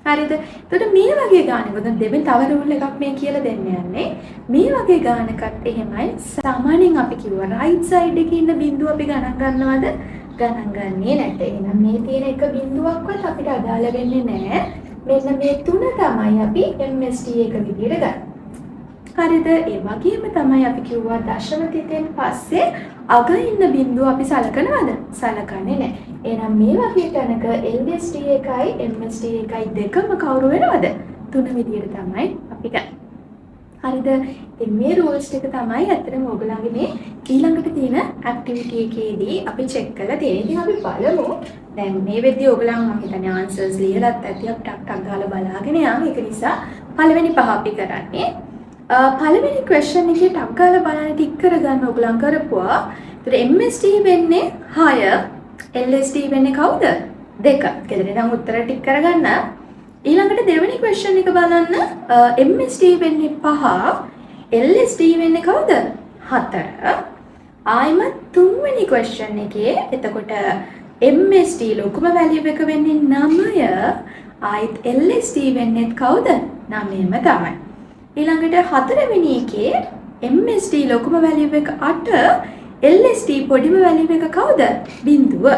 හරිද? එතකොට මේ වගේ ගානකට දෙවෙනි තව රූල් එකක් මේ කියලා දෙන්න යන්නේ. මේ වගේ ගානකට එහෙමයි සාමාන්‍යයෙන් අපි කිව්වා right side එකේ ඉන්න බිඳුව අපි ගණන් ගන්නවද? ගණන් ගන්නේ නැte. එහෙනම් මේ තියෙන එක බිඳුවක්වත් අපිට අදාළ වෙන්නේ නැහැ. මෙන්න මේ 3 තමයි අපි MSD එක විදියට ගන්න. හරිද? ඒ වගේම තමයි අපි කිව්වා දශම තිතෙන් පස්සේ අග ඉන්න බිඳුව අපි සලකනවද? සලකන්නේ නැහැ. එහෙනම් මේ වගේ තැනක LSD එකයි MSD එකයි දෙකම කවුරු වෙනවද? 3 විදියට තමයි අපි ගන්න. හරිද? ඉතින් මේ rules ටික තමයි ඇත්තටම ඔයගලගේ මේ ඊළඟට තියෙන activity එකේදී අපි check කරලා තියෙන්නේ. ඉතින් අපි බලමු. දැන් මේ වෙද්දී ඔයගලන් මම හිතන්නේ answers ලියලත් ඇති අපි ටක් ටක් ගාලා බලාගෙන යමු. ඒක නිසා පළවෙනි පහ අපි කරන්නේ පළවෙනි question එකේ ටක් ගාලා බලන්න ටික් කරගන්න ඕගලන් කරපුවා. ඒතර MSD වෙන්නේ 6, LSD වෙන්නේ කවුද? 2. කියලා නම් උත්තර ටික් කරගන්න. ඊළඟට දෙවෙනි question එක බලන්න. MSD වෙන්නේ 5, LSD වෙන්නේ කවුද? 4. ආයිමත් තුන්වෙනි question එකේ එතකොට MSD ලොකුම value එක වෙන්නේ 9, ආයිත් LSD වෙන්නේ කවුද? 9ම තමයි. ඊළඟට හතරවෙනි එකේ MSD ලොකුම value එක 8, LSD පොඩිම value එක කවුද? 0.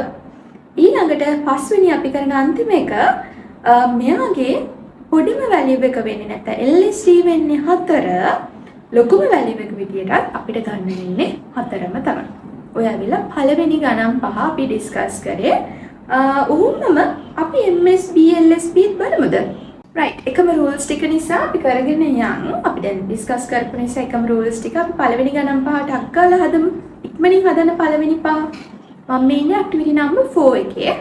ඊළඟට පස්වෙනි අපි කරන අන්තිම එක මෙයාගේ පොඩිම value එක වෙන්නේ නැත්නම් LSD වෙන්නේ 4, ලොකුම value එක විදියට අපිට ගන්න වෙන්නේ 4ම තමයි. ඔය ඇවිල්ලා පළවෙනි ගණන් 5 අපි ඩිස්කස් කරේ. උහුම්මම අපි MSB LSB බලමුද? right එකම rules ටික නිසා අපි කරගෙන යන්. අපි දැන් ඩිස්කස් කරපු නිසා එකම rules ටික අපි පළවෙනි ගණන් 5ට අක්කලා හදමු. ඉක්මනින් හදන්න පළවෙනි 5. මම මේ ඉන්නේ activity number 4 එකේ.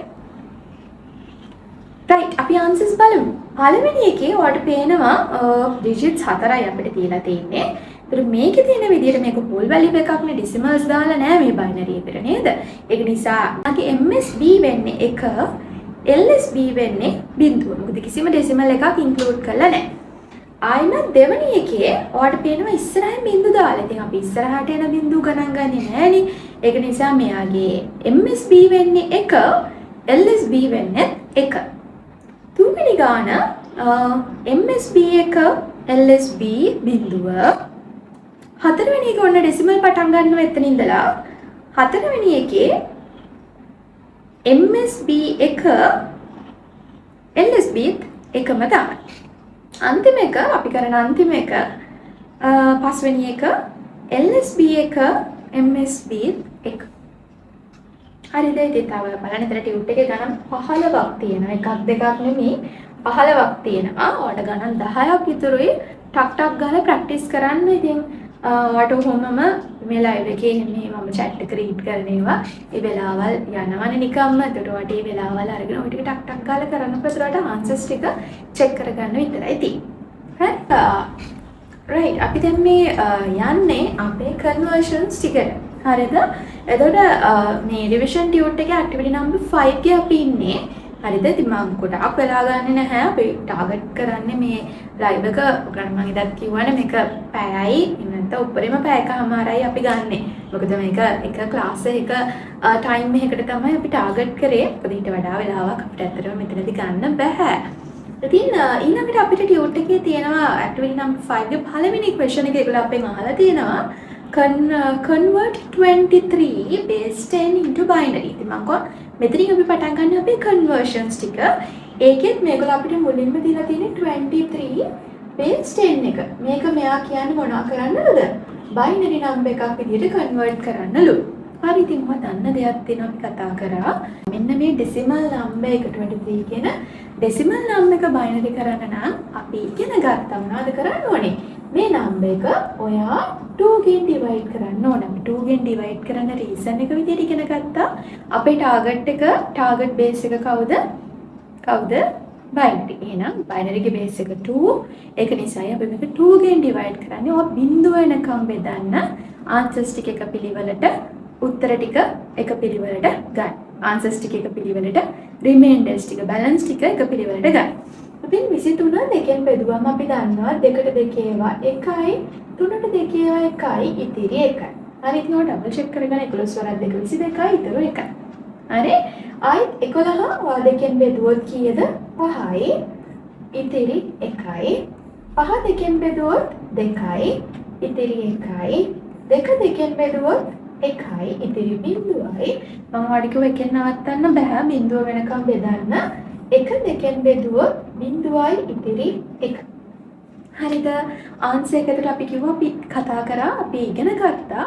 right අපි answers බලමු. පළවෙනි එකේ ඔයාලට පේනවා digits 4යි අපිට තියලා තියෙන්නේ. ඒතර මේකේ තියෙන විදිහට මේක full value එකක් නේ, decimals දාලා නෑ මේ binary එකට නේද? ඒක නිසා අගේ MSB වෙන්නේ 1, LSB වෙන්නේ 0. මොකද කිසිම decimal එකක් include කරලා නැහැ. ආයිම දෙවෙනි එකේ ඔයාලට පේනවා ඉස්සරහින් බිංදු දාලා. ඉතින් අපි ඉස්සරහට එන බිංදු ගණන් ගන්නේ නැහනේ. ඒක නිසා මෙයාගේ MSB වෙන්නේ 1, LSB වෙන්නේ 1. තුන්වෙනි ගාන MSB 1, LSB 0. හතරවෙනි එක ඔන්න decimal පටන් ගන්නවා එතන ඉඳලා. හතරවෙනි එකේ MSB 1, LSB 1ම තමයි. අන්තිම එක අපි කරන අන්තිම එක පස්වෙනි එක LSB 1, MSB 1. හරිද? ඉතින් තව බලන්න ඉතල ටියුට් එකේ ගණන් 15ක් තියෙනවා. එකක් දෙකක් නෙමෙයි 15ක් තියෙනවා. ඔයාලට ගණන් 10ක් ඉතුරුයි. ටක් ටක් ගාලා ප්‍රැක්ටිස් කරන්න. ඉතින් ඔයාලට කොහොමම මේ ලයිව් එකේ මේ මම chat එක රීඩ් කරන ඒවා ඒ වෙලාවල් යනවනේ නිකම්ම. ඒකට ඔයාලට මේ වෙලාවල් අරගෙන ඔය ටික ටක් ටක් ගාලා කරනකොට ඔයාලට ආන්සර්ස් ටික චෙක් කරගන්න විතරයි තියෙන්නේ. හරි. right අපි දැන් මේ යන්නේ අපේ conversions ටිකට. හරිද? එතකොට මේ රිවිෂන් ටියුට් එකේ activity number 5 ගේ අපි ඉන්නේ. හරිද? ඉතින් මම ගොඩාක් වෙලා ගන්නෙ නැහැ. අපි ටාගට් කරන්නේ මේ ලයිව් එක ඔයගොල්ලන් මම ඉදත් කිව්වනේ මේක පැයයි නැත්නම් උඩරිම පැයකමාරයි අපි ගන්නෙ. මොකද මේක එක ක්ලාස් එක ටයිම් එකකට තමයි අපි ටාගට් කරේ. මොකද ඊට වඩා වෙලාවක් අපිට ඇත්තටම මෙතනදී ගන්න බෑ. ඉතින් ඊළඟට අපිට ටියුට් එකේ තියෙනවා activity number 5 ගේ පළවෙනි question එක ඒගොල්ලෝ අපෙන් අහලා තියෙනවා convert 23 base 10 into binary. ඉතින් මම කො මෙතනින් අපි පටන් ගන්න අපේ conversions ටික. ඒකෙත් මේගොල්ලෝ අපිට මුලින්ම දීලා තියෙන්නේ 23 base 10 එක. මේක මෙයා කියන්නේ මොනවා කරන්නද? binary number එකක් විදිහට convert කරන්නලු. හරි ඉතින් ඔයා දන්න දෙයක් තියෙනවා අපි කතා කරා. මෙන්න මේ decimal number එක 23 කියන decimal number එක binary කරන්න නම් අපි ඉගෙන ගත්තා මොනවද කරන්න ඕනේ? මේ number එක ඔයා 2 ගෙන් divide කරන්න ඕනේ. අපි 2 ගෙන් divide කරන්න reason එක විදිහට ඉගෙන ගත්තා. අපේ target base එක කවුද? binary. එහෙනම් binary ගේ base එක 2. ඒක නිසායි අපි මේක 2 ගෙන් divide කරන්නේ. ඔය බිංදුව වෙනකම් බෙදන්න answers ටික එක පිළිවෙලට උත්තර ටික එක පිළිවෙලට ගන්න. answers ටික එක පිළිවෙලට remainders ටික balance ටික එක පිළිවෙලට ගන්න. අපි 23 දෙකෙන් බෙදුවම අපි දන්නවා 2ට 2 ඒවා 1යි 3ට 2 ඒවා 1යි ඉතිරි 1යි. හරි ඉතින් ඔය ඩබල් චෙක් කරගන්න 11 වරක් 2 22යි ඉතුරු 1යි. හරි ආයිත් 11 ඔය දෙකෙන් බෙදුවොත් කීයද? 5යි ඉතිරි 1යි. 5 දෙකෙන් බෙදුවොත් 2යි ඉතිරි 1යි. 2 දෙකෙන් බෙදුවොත් 1යි ඉතිරි 0යි. මම ඔයාලට කිව්වා එකෙන් නවත්තන්න බෑ. බිංදුව වෙනකම් බෙදන්න. 1 දෙකෙන් බෙදුවොත් 0යි ඉතිරි 1. හරිද? ආන්සර් එකකට අපි කිව්වා අපි කතා කරා අපි ඉගෙන ගත්තා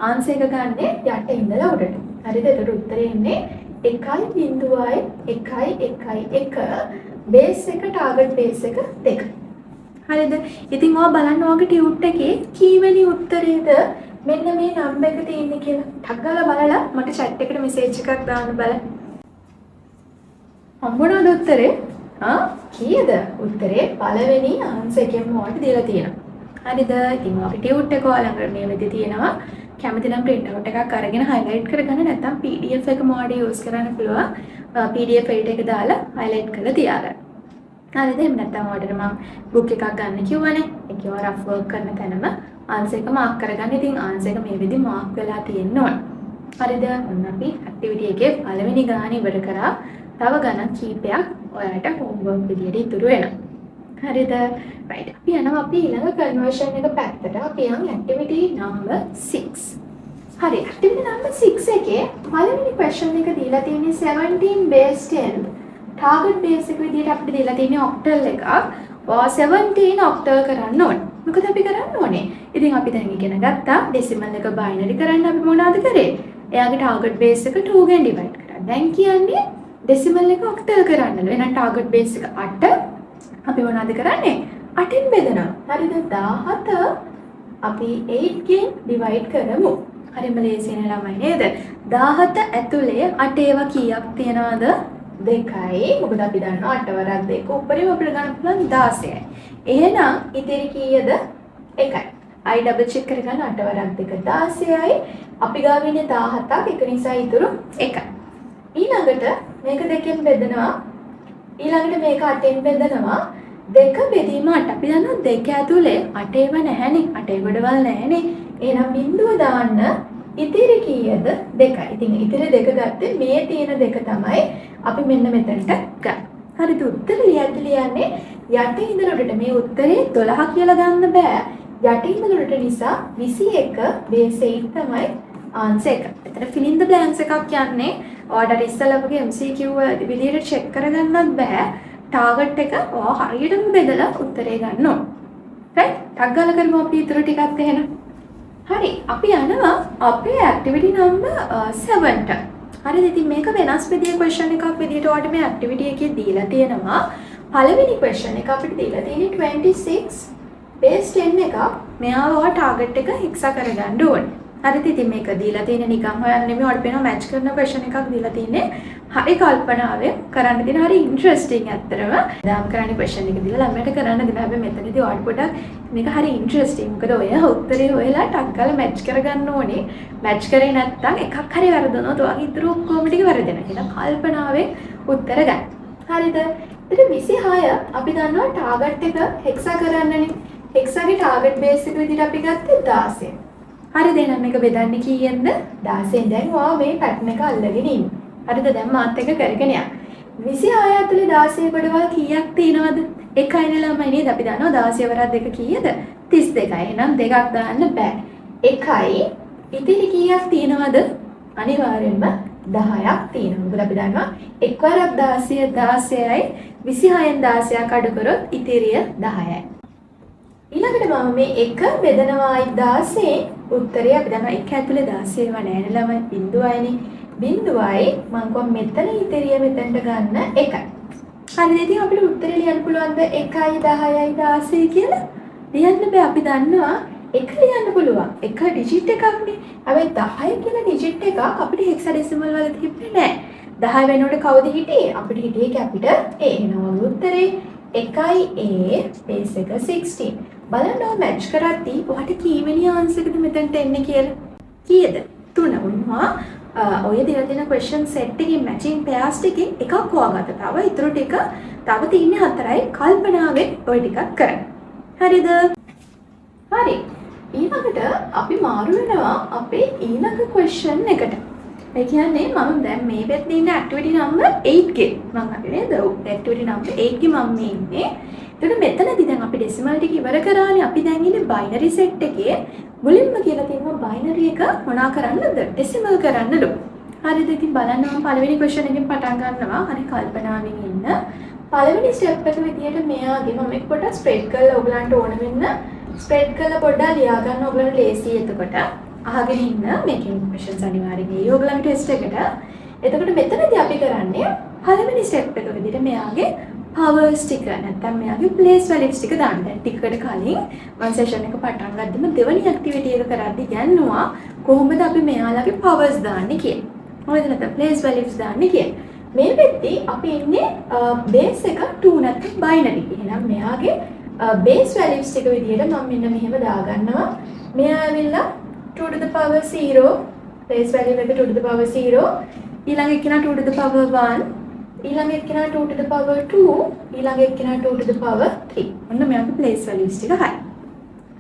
ආන්සර් එක ගන්න යට ඉඳලා උඩට. හරිද? ඒකට උත්තරේ එන්නේ 1යි 0යි 1යි 1යි 1 බේස් එක ටාගට් බේස් එක 2. හරිද? ඉතින් ඔයා බලන්න ඔයාගේ ටියුට් එකේ කීවෙනි උත්තරේද මෙන්න මේ නම්බර් එක තියෙන්නේ කියලා. ටක් ගාලා බලලා මට chat එකට මෙසේජ් එකක් දාන්න බලන්න. හම්බුණාද උත්තරේ? කීයද? උත්තරේ පළවෙනි ආන්සර් එකෙන්ම ඔයාලට දීලා තියෙනවා. හරිද? ඉතින් ඔගේ ටියුට් එක ඔයාලා මේ විදිහට තියෙනවා. කැමති නම් print out එකක් අරගෙන highlight කරගන්න, නැත්නම් PDF එක මොඩ් use කරන්න පුළුවන්. PDF edit එක දාලා highlight කරලා තියාගන්න. හරිද? එහෙම නැත්නම් ඔයාලට මම book එකක් ගන්න කිව්වනේ. ඒක ඔයා rough work කරන තැනම answer එක mark කරගන්න. ඉතින් answer එක මේ විදිහ mark වෙලා තියෙන්න ඕන. හරිද? ඔන්න අපි activity එකේ පළවෙනි ගාන ඉවර කරා. තව ගණන් කීපයක් ඔයාලට homework විදියට ඉතුරු වෙනවා. හරිද? right. අපි යනවා අපි ඊළඟ conversion එක පැත්තට. අපි යන් activity number 6. හරි. activity number 6 එකේ පළවෙනි question එක දීලා තියෙන්නේ 17 base 10. target base එක විදියට අපිට දීලා තියෙන්නේ octal එකක්. 17 octal කරන්න ඕනේ. මොකද අපි කරන්න ඕනේ? ඉතින් අපි දැන් ඉගෙන ගත්තා decimal එක binary කරන්න අපි මොනවද කරේ? එයාගේ target base එක 2 ගෙන් divide කරා. දැන් කියන්නේ decimal එක octal කරන්නලු. එහෙනම් target base එක 8. අපි මොනවද කරන්නේ? 8න් බෙදනවා. හරිද? 17 අපි 8 ගෙන් divide කරමු. හරිම ලේසියනේ ළමයි නේද? 17 ඇතුලේ 8 ඒවා කීයක් තියනවද? 2යි. මොකද අපි දන්නවා 8 වරක් 2 උඩරින් අපිට ගන්න පුළුවන් 16යි. එහෙනම් ඉතිරි කීයද? 1යි. I double check කරගන්න 8 වරක් 2 16යි. අපි ගාව ඉන්නේ 17ක්. ඒක නිසා ඉතුරු 1යි. ඊළඟට මේක 2කින් බෙදනවා. ඊළඟට මේක 8ෙන් බෙදනවා. 2 බෙදීම 8. අපි දන්නවා 2 ඇතුලේ 8 ඒවා නැහැනේ. 8 ගොඩවල් නැහැනේ. එහෙනම් බිඳුව දාන්න ඉතිරි කීයද? 2යි. ඉතින් ඉතිරි 2 ගත්තේ මේ තියෙන 2 තමයි අපි මෙන්න මෙතනට ගන්න. හරිද? උත්තර ලියන්නේ යටින් ඉඳලා උඩට. මේ උත්තරේ 12 කියලා ගන්න බෑ. යටින් ඉඳලා උඩට නිසා 21 base 8 තමයි answer එක. එතන fill in the blanks එකක් කියන්නේ ඔයාලට ඉස්සෙල්ලා වගේ MCQ විදියට check කරගන්නත් බෑ. target එක ඔයා හරියටම බෙදලා උත්තරේ ගන්න ඕන. right? ටක් ගාලා කරමු අපි ඊටු ටිකක් එහෙනම්. හරි. අපි යනවා අපේ activity number 7ට. හරිද? ඉතින් මේක වෙනස් විදිහේ question එකක් විදිහට ඔයාලට මේ activity එකේ දීලා තියෙනවා. පළවෙනි question එක අපිට දීලා තියෙන්නේ 26 base 10 එකක්. මෙයාව ඔයා target එක hexa කරගන්න ඕනේ. හරිද? ඉතින් මේක දීලා තියෙන නිකන් හොයන්න නෙමෙයි. ඔයාලට පේනවා match කරන question එකක් දීලා තියෙන්නේ. හරි කල්පනාවෙන් කරන්න තියෙන හරි interesting ඇත්තටම. දාම් කරන්නේ question එක දීලා ළමයට කරන්න දෙනවා. හැබැයි මෙතනදී ඔයාලට පොඩ්ඩක් මේක හරි interesting. මොකද ඔය උත්තරේ හොයලා ටක් ගාලා match කරගන්න ඕනේ. match කරේ නැත්නම් එකක් හරි වැරදුනොත් ඔයාගේ ඉතුරු ඔක්කොම ටික වැරදෙනවා. එහෙනම් කල්පනාවෙන් උත්තර ගන්න. හරිද? ඉතින් 26 අපි දන්නවා target එක hexa කරන්නනේ. hexa ගේ target base එක විදිහට අපි ගත්තේ 16. හරිද? එහෙනම් මේක බෙදන්නේ කීයෙන්ද? 16ෙන්. දැන් ඔයා මේ pattern එක අල්ලගෙන ඉන්න. හරිද? දැන් මාත් එක කරගෙන යන්න. 26 ඇතුලේ 16 කොටවල් කීයක් තියෙනවද? 1යිනේ ළමයි නේද? අපි දන්නවා 16 වරක් 2 කීයද? 32යි. එහෙනම් දෙකක් දාන්න බෑ. 1යි. ඉතිරි කීයක් තියෙනවද? අනිවාර්යෙන්ම 10ක් තියෙනවා. මොකද අපි දන්නවා 1 වරක් 16 16යි. 26න් 16ක් අඩු කරොත් ඉතිරිය 10යි. ඊළඟට මම මේ 1 බෙදනවායි 16 උත්තරේ අපි දන්නවා 1 ඇතුලේ 16 ව නෑනේ ළමයි. බිඳුවයිනේ. බිඳුවයි මම කොහොම මෙතන ඉතිරිය මෙතනට ගන්න 1යි. හරිද? ඉතින් අපිට උත්තරේ ලියන්න පුළුවන්ද 1යි 10යි 16 කියලා? ලියන්න බෑ. අපි දන්නවා 1 ලියන්න පුළුවන්. 1 ඩිජිට් එකක්නේ. හැබැයි 10 කියලා ඩිජිට් එකක් අපිට හෙක්සාඩෙසිමල් වල තිබ්බේ නෑ. 10 වෙනකොට කවුද හිටියේ? අපිට හිටියේ කැපිටල් A. එහෙනම් උත්තරේ 1යි A base එක 16. බලන්න ඔය මැච් කරද්දී ඔයාට කීවෙනි ආන්සර් එකද මෙතනට එන්නේ කියලා? කීයද? 3 වුණා. ඔය දීලා තියෙන question set එකේ matching pairs ටිකේ එකක් හොයාගත්තා. තව ඊටු ටික තව තියෙන්නේ 4යි. කල්පනාවෙන් ඔය ටිකක් කරන්න. හරිද? හරි. ඊළඟට අපි මාරු වෙනවා අපේ ඊළඟ question එකට. ඒ කියන්නේ මම දැන් මේ පැත්තේ ඉන්න activity number 8 ගේ මම අපි නේද? activity number 8 ගේ මම මේ ඉන්නේ. එතකොට මෙතනදී දැන් අපි decimal ටික ඉවර කරානේ. අපි දැන් ඉන්නේ binary set එකේ. මුලින්ම කියලා තියෙනවා binary එක මොනා කරන්නද? decimal කරන්නලු. හරිද? ඉතින් බලන්න මම පළවෙනි question එකෙන් පටන් ගන්නවා. හරි කල්පනාවෙන් ඉන්න. පළවෙනි step එක විදියට මෙයාගේ මම එක පොඩ්ඩක් spread කරලා ඔයගලන්ට ඕන වෙන්න spread කරලා පොඩ්ඩක් ලියා ගන්න ඔයගලන්ට ලේසි. එතකොට අහගෙන ඉන්න මේකෙන් questions අනිවාර්යෙන් එයි ඔයගලන්ට test එකට. එතකොට මෙතනදී අපි කරන්නේ පළවෙනි step එක විදියට මෙයාගේ powers ටික නැත්නම් මෙයාගේ place values ටික දාන්න. දැන් ටිකකට කලින් මම session එක පටන් ගත්තම දෙවෙනි activity එක කරද්දී ගන්නවා කොහොමද අපි මෙයාලගේ powers දාන්නේ කියලා. මොකද නැත්නම් place values දාන්නේ කියලා. මේ වෙද්දී අපි ඉන්නේ base එක 2 නැත්නම් binary. එහෙනම් මෙයාගේ බේස් වැලියුස් ටික විදියට මම මෙන්න මෙහෙම දාගන්නවා. මෙයා ඇවිල්ලා 2 to the power 0 base value එක 2 to the power 0 ඊළඟ එක්කෙනා 2 to the power 1 ඊළඟ එක්කෙනා 2 to the power 2 ඊළඟ එක්කෙනා 2 to the power 3. ඔන්න මෙයාගේ ප්ලේස් වැලියුස් ටික හයි.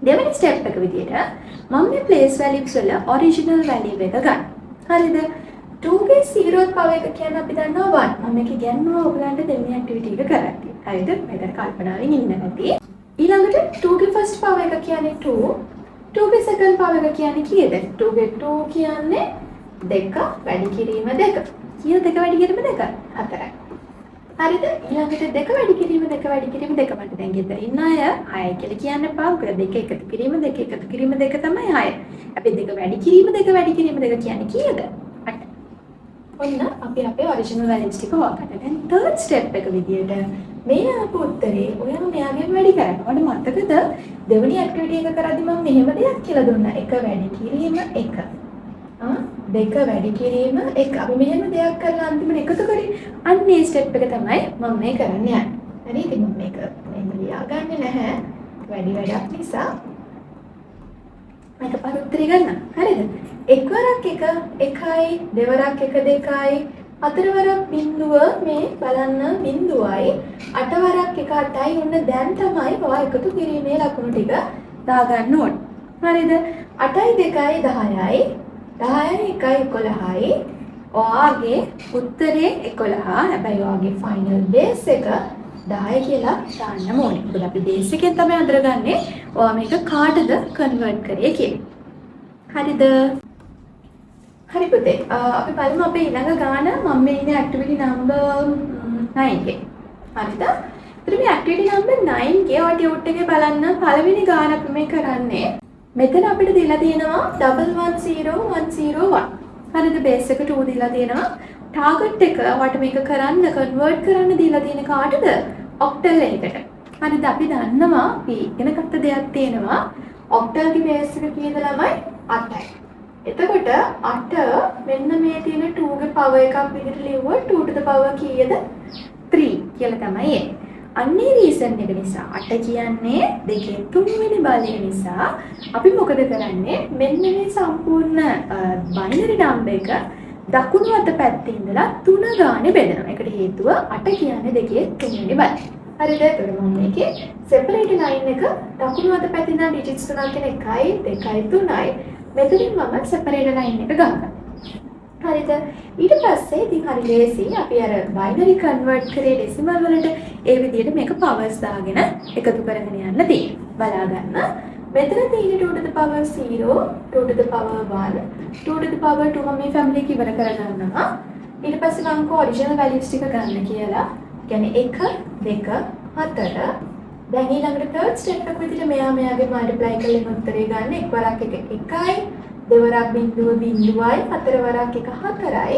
දෙවෙනි ස්ටෙප් එක විදියට මම මේ ප්ලේස් වැලියුස් වල ඔරිජිනල් වැලියු එක ගන්න. හරිද? 2 ගේ 0th power එක කියන්නේ අපි දන්නවා 1. මම මේක ගන්නවා ඔයගලන්ට දෙවෙනි ඇක්ටිවිටි එක කරද්දී. හරිද? මෙතන කල්පනාවෙන් ඉන්න නැති. ඊළඟට 2 ගේ first power එක කියන්නේ 2. 2 ගේ second power එක කියන්නේ කීයද? 2 ගේ 2 කියන්නේ 2 වැඩි කිරීම 2. කීයද 2 වැඩි කිරීම 2? 4යි. හරිද? ඊළඟට 2 වැඩි කිරීම 2 වැඩි කිරීම 2 මට දැන් ගෙදර ඉන්න අය 6 කියලා කියන්න එපා. මොකද 2 එකතු කිරීම 2 එකතු කිරීම 2 තමයි 6. අපි 2 වැඩි කිරීම 2 වැඩි කිරීම 2 කියන්නේ කීයද? 8. ඔන්න අපි අපේ ඔරිජිනල් වැලියුස් ටික හොයාගන්න. දැන් third step එක විදියට මේ ආපු උත්තරේ ඔයා මෙයාගෙන් වැඩි කරන්න. ඔයාලට මතකද දෙවෙනි ඇක්ටිවිටි එක කරද්දි මම මෙහෙම දෙයක් කියලා දුන්නා. 1 වැඩි කිරීම 1. 2 වැඩි කිරීම 1. අපි මෙහෙම දෙයක් කරලා අන්තිමට එකතු කරේ. අන්න ඒ ස්ටෙප් එක තමයි මම මේ කරන්න යන්නේ. හරි ඉතින් මම මේක මෙහෙම ලියාගන්නේ නැහැ. වැඩි වැඩක් නිසා. මේක පාර උත්තරේ ගන්න. හරිද? එක්වරක් 1 1යි, දෙවරක් 1 2යි, හතරවරක් බිඳුව මේ බලන්න බිඳුවයි, අටවරක් 1 8යි. ඔන්න දැන් තමයි ඔයා එකතු කිරීමේ ලකුණු ටික දාගන්න ඕනේ. හරිද? 8යි 2යි 10යි, 10යි 1යි 11යි. ඔයාගේ උත්තරේ 11. හැබැයි ඔයාගේ ෆයිනල් බේස් එක 10 කියලා දාන්න ඕනේ. මොකද අපි බේස් එකෙන් තමයි අඳුරගන්නේ ඔයා මේක කාටද කන්වර්ට් කරේ කියලා. හරිද? හරි පුතේ. අපි බලමු අපේ ඊළඟ ගාන. මම මේ ඉන්නේ ඇක්ටිවිටි නම්බර් 9 එකේ. හරිද? ඉතින් මේ ඇක්ටිවිටි නම්බර් 9 ගේ ඔය ටියුට් එකේ බලන්න පළවෙනි ගාන අපි මේ කරන්නේ. මෙතන අපිට දීලා තියෙනවා 110 101. හරිද? බේස් එක 2 දීලා තියෙනවා. ටාගට් එක ඔයාලට මේක කරන්න කන්වර්ට් කරන්න දීලා තියෙන කාටද? ඔක්ටල් එකකට. හරිද? අපි දන්නවා අපි ඉගෙන ගත්ත දෙයක් තියෙනවා. ඔක්ටල්ගේ බේස් එක කීයද ළමයි? 8යි. එතකොට 8 මෙන්න මේ තියෙන 2 ගේ power එකක් විදිහට ලියුවොත් 2 to the power කීයද? 3 කියලා තමයි එන්නේ. අන්නේ රීසන් එක නිසා 8 කියන්නේ දෙකේ 3 වෙනි බලය නිසා අපි මොකද කරන්නේ? මෙන්න මේ සම්පූර්ණ බයිනරි නම්බර් එක දකුණු අත පැත්තේ ඉඳලා 3 ගානේ බෙදනවා. ඒකට හේතුව 8 කියන්නේ දෙකේ 3 වෙනි බලය. හරිද? ඒතකොට මම මේකේ separate line එක දකුණු අත පැත්තේ ඉඳලා digits 3ක් කියන 1යි 2යි 3යි මෙතනින් මම separate line එක ගන්නවා. හරිද? ඊට පස්සේ ඉතින් හරි ලේසි අපි අර binary convert කරේ decimal වලට ඒ විදිහට මේක powers දාගෙන එකතු කරගෙන යන්න තියෙනවා. බලා ගන්න. මෙතන තියෙන 2 to the power 0, 2 to the power 1, 2 to the power 2 මම මේ family එක ඉවර කරගන්නවා. ඊට පස්සේ මම original values ටික ගන්න කියලා. කියන්නේ 1 2 4. දැන් ඊළඟට third step එක විදිහට මෙයාගේ multiply කරලා උත්තරේ ගන්න. එක්වරක් 1 1යි, දෙවරක් බිඳුව බිඳුවයි, හතරවරක් 1 4යි.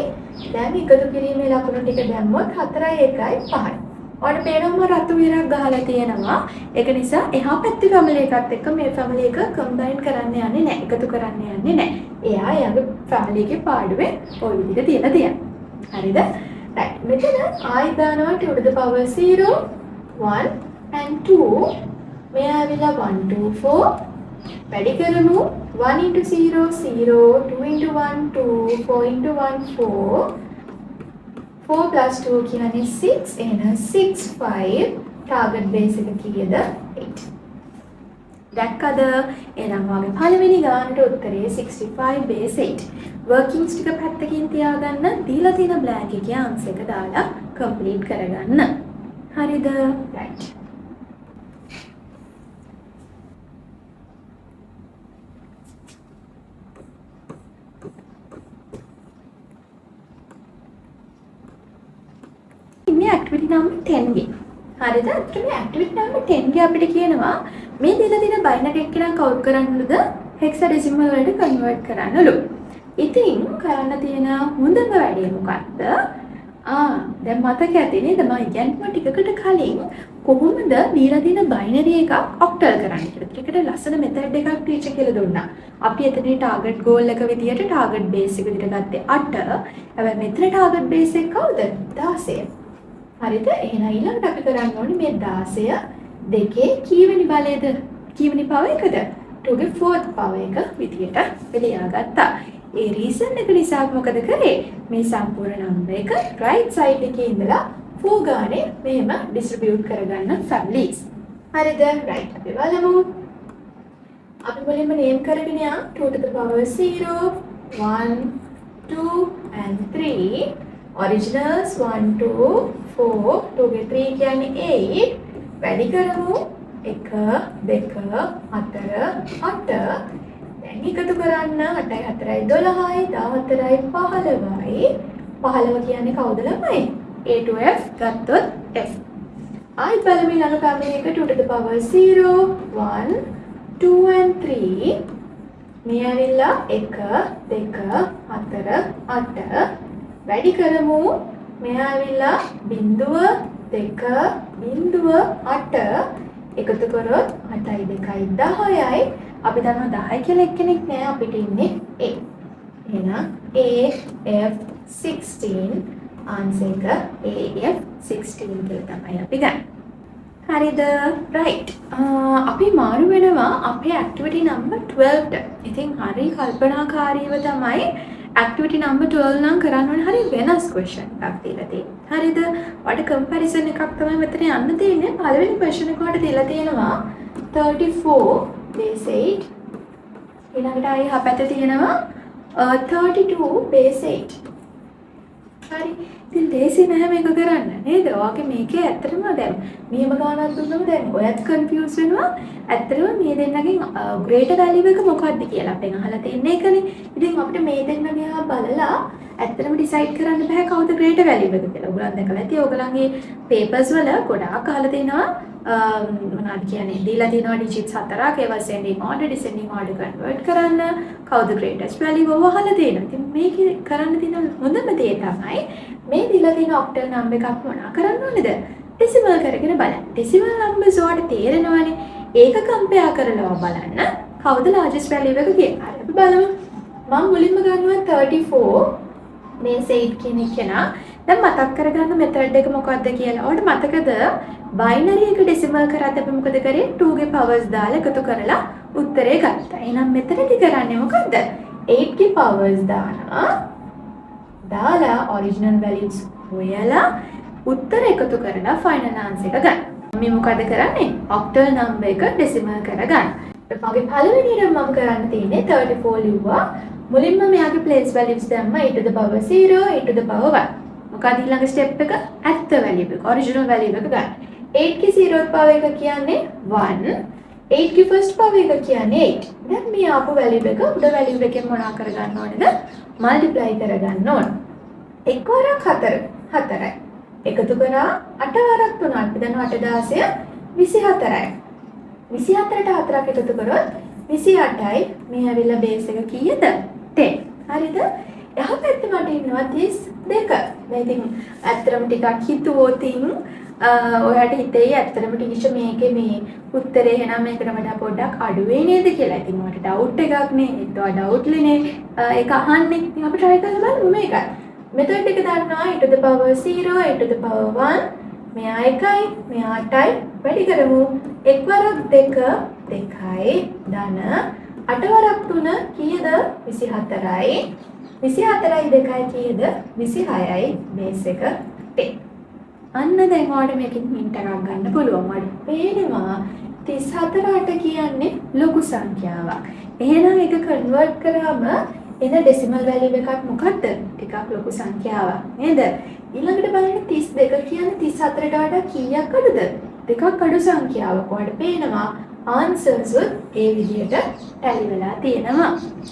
දැන් එකතු කිරීමේ ලකුණු ටික දැම්මොත් 4යි 1යි 5යි. ඔයාලට පේනවා රතු විරක් ගහලා තියෙනවා. ඒක නිසා එහා පැත්තේ family එකත් එක්ක මේ family එක combine කරන්න යන්නේ නැහැ. එකතු කරන්න යන්නේ නැහැ. එයා යාගේ family එකේ පාඩුවේ ওই විදිහට තියලා තියෙනවා. හරිද? right. මෙතන ආයි දානවා 2 to the power 0, 1 and 2. මෙයා ඇවිල්ලා 1 2 4 වැඩි කරමු. 1 into 0 0, 2 into 1 2, 4 into 1 4. 4 plus 2 කියන්නේ 6 එහෙනම් 6 5 target base එක කීයද 8 දැක්කද එහෙනම් වාගේ පළවෙනි ගානට උත්තරේ 65 base 8 workings ටික පැත්තකින් තියාගන්න දීලා තියෙන blank එකේ answer එක දාලා complete කරගන්න හරිද right activity number 10 ගේ. හරිද? ඒත් මේ activity number 10 ගේ අපිට කියනවා මේ දීලා තියෙන binary එක නම් කවුරු කරන්නද hexadecimal වලට convert කරන්නලු. ඉතින් කරන්න තියෙන හොඳම වැඩේ මොකක්ද? දැන් මතක ඇති නේද මම ඉගෙනීම ටිකකට කලින් කොහොමද දීලා තියෙන binary එකක් octal කරන්නේ කියලා. ඒකට ලස්සන method එකක් ටීචර් කියලා දුන්නා. අපි එතනදී target goal එක විදියට target base එක විදියට ගත්තේ 8. හැබැයි මෙතන target base එක කවුද? 16. හරිද? එහෙනම් ඊළඟට අපි කරන්න ඕනේ මේ 16 දෙකේ කීවෙනි බලයද? කීවෙනි පව එකද? 2 ගේ 4th පව එක විදියට බෙලියාගත්තා. ඒ රීසන් එක නිසා මොකද කරේ? මේ සම්පූර්ණ නම්බර් එක right side එකේ ඉඳලා 4 ගානේ මෙහෙම distribute කරගන්න families. හරිද? right. අපි බලමු. අපි මුලින්ම name කරගෙන යමු 2 to the power 0, 1, 2 and 3. Originals 1, 2, 4, 2 ගේ 3 කියන්නේ 8. වැඩි කරමු 1, 2, 4, 8. දැන් එකතු කරන්න 8යි 4යි 12යි 14යි 15යි. 15 කියන්නේ කවුද ළමයි? A to F ගත්තොත් F. ආයි බලමු ළඟ කමේ එක 2 to the power 0, 1, 2 and 3. මේ ඇවිල්ලා 1, 2, 4, 8. වැඩි කරමු. මේ ඇවිල්ලා 0, 2, 0, 8. එකතු කරොත් 8යි 2යි 10යි. අපි දන්නවා 10 කියලා එක්කෙනෙක් නෑ අපිට ඉන්නේ A. එහෙනම් A F 16 ආන්සර් එක A F 16 කියලා තමයි අපි ගන්න. හරිද? right. අපි මාරු වෙනවා අපේ activity number 12ට. ඉතින් හරි කල්පනාකාරීව තමයි activity number 12 නම් කරන්න ඕනේ. හරි වෙනස් question එකක් දීලා තියෙනවා. හරිද? ඔයාලට comparison එකක් තමයි මෙතන යන්න තියෙන්නේ. පළවෙනි question එක ඔයාලට දීලා තියෙනවා 34 base 8. ඊළඟට ආයි හපැත්තේ තියෙනවා 32 base 8. හරි. ඉතින් ලේසි නැහැ මේක කරන්න නේද? ඔයාගේ මේකේ ඇත්තටම දැන් මෙහෙම ගානක් දුන්නම දැන් ඔයත් කන්ෆියුස් වෙනවා. ඇත්තටම මේ දෙන්නගෙන් ග්‍රේටර් වැලියු එක මොකක්ද කියලා අපෙන් අහලා තියෙන එකනේ. ඉතින් අපිට මේ දෙන්න දිහා බලලා ඇත්තටම ඩිසයිඩ් කරන්න බෑ කවුද ග්‍රේටර් වැලියු එක කියලා. ඔයගොල්ලන් දැකලා ඇති ඔයගොල්ලන්ගේ පේපර්ස් වල ගොඩාක් අහලා තියෙනවා මොනවද කියන්නේ දීලා තියෙනවා ඩිජිට්ස් 4ක් ඒවා ascending order descending order convert කරන්න කවුද greatest value ඔව අහලා තියෙනවා. ඉතින් මේක කරන්න තියෙන හොඳම දේ තමයි මේ දීලා තියෙන octal number එකක් මොනා කරන්න ඕනේද? decimal කරගෙන බලන්න. decimal numbers වලට තේරෙනවානේ. ඒක compare කරලා බලන්න කවුද largest value එක කියලා. හරි අපි බලමු. මම මුලින්ම ගන්නවා 34 base 8 කියන එක නා. දැන් මතක් කරගන්න method එක මොකක්ද කියලා. ඔයාලට මතකද binary එක decimal කරද්දී අපි මොකද කරේ? 2 ගේ powers දාලා එකතු කරලා උත්තරේ ගත්තා. එහෙනම් මෙතනදී කරන්නේ මොකද්ද? 8 ගේ powers දාලා original values හොයලා උත්තර එකතු කරලා final answer එක ගන්න. මේ මොකද කරන්නේ? octal number එක decimal කරගන්න. මගේ පළවෙනියට මම කරන්න තියෙන්නේ 34 ලිව්වා. මුලින්ම මෙයාගේ place values දැම්මා a to the power 0, a to the power 1. මොකද ඊළඟ step එක ඇත්ත value එක original value එක ගන්න. 8 ගේ 0th power එක කියන්නේ 1. 8 ගේ first power එක කියන්නේ 8. දැන් මේ ආපු value එක උඩ value එකෙන් මොනා කරගන්න ඕනේද? multiply කරගන්න ඕන. 1 වරක් 4යි. එකතු කරා 8 වරක් 3. අපි දන්නවා 8 16 24යි. 24ට 4ක් එකතු කරොත් 28යි. මේ ඇවිල්ලා බේස් එක කීයද? 10. හරිද? එහා පැත්තේ මට ඉන්නවා 32. දැන් ඉතින් ඇත්තටම ටිකක් හිතුවොතින් ඔයාලට හිතෙයි ඇත්තටම ටීචර් මේකේ මේ උත්තරේ එහෙනම් මේකට වඩා පොඩ්ඩක් අඩු වෙයි නේද කියලා. ඉතින් ඔයාලට ඩවුට් එකක් නේ. ඒත් ඔයා ඩවුට්ලිනේ ඒක අහන්නේ. ඉතින් අපි try කරලා බලමු මේකයි. මෙතෙන්ට එක දන්නවා a to the power 0, a to the power 1. මෙයා 1යි, මෙයා 8යි. වැඩි කරමු. 1 වරක් 2 2යි ධන 8 වරක් 3 කීයද? 24යි. 24යි 2යි කීයද? 26යි. බේස් එක 10. අන්න දැන් ඔයාලට මේකෙන් හින්ට් එකක් ගන්න පුළුවන්. ඔයාලට පේනවා 34ට කියන්නේ ලොකු සංඛ්‍යාවක්. එහෙනම් ඒක කන්වර්ට් කරාම එන ඩෙසිමල් වැලියු එකක් මොකක්ද? ටිකක් ලොකු සංඛ්‍යාවක් නේද? ඊළඟට බලන්න 32 කියන්නේ 34ට වඩා කීයක් අඩුද? දෙකක් අඩු සංඛ්‍යාවක්. ඔයාලට පේනවා ආන්සර්ස් ඒ විදිහට ටැලි වෙලා තියෙනවා.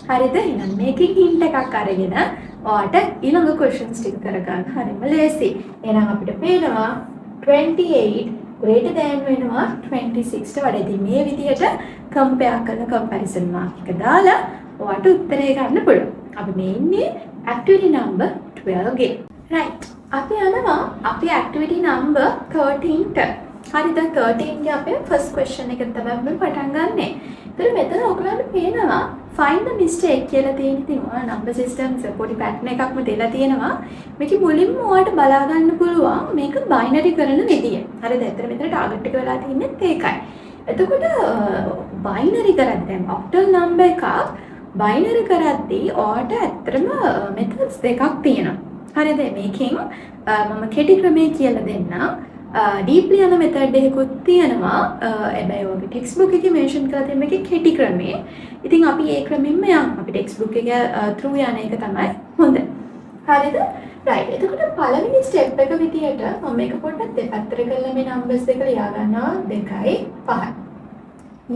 හරිද? එහෙනම් මේකෙන් හින්ට් එකක් අරගෙන ඔයාලට ඊළඟ questions ටික කරගන්න හරිම ලේසි. එහෙනම් අපිට පේනවා 28 greater than වෙනවා 26ට වඩා. ඉතින් මේ විදිහට compare කරන comparison mark එක දාලා ඔයාලට උත්තරේ ගන්න පුළුවන්. අපි මේ ඉන්නේ activity number 12 ගේ. right. අපි යනවා අපේ activity number 13ට. හරි දැන් 13 ගේ අපේ first question එක තමයි අපි පටන් ගන්නෙ. ඒතර මෙතන ඔයගලන්ට පේනවා find the mistake කියලා තියෙන ඉතින් ඔයා number systems පොඩි pattern එකක්ම දෙලා තියෙනවා. මේකේ මුලින්ම ඔයාලට බලා ගන්න පුළුවන් මේක binary කරන විදිය. හරිද? ඒතර මෙතන target එක වෙලා තින්නේ ඒකයි. එතකොට binary කරද්දී දැන් octal number එකක් binary කරද්දී ඔයාලට ඇත්තටම methods දෙකක් තියෙනවා. හරිද? මේකෙන් මම කෙටි ක්‍රමය කියලා දෙන්නම්. deeply යන method එකකුත් තියෙනවා. හැබැයි ඔයගේ textbook එකේ mention කරලා තියෙන මේකේ කෙටි ක්‍රමය. ඉතින් අපි ඒ ක්‍රමෙන්ම යමු. අපි textbook එක through යන එක තමයි හොඳ. හරිද? right. එතකොට පළවෙනි step එක විදියට මම මේක පොඩ්ඩක් දෙපැත්තට කරලා මේ numbers දෙක ලියා ගන්නවා 2යි 5යි.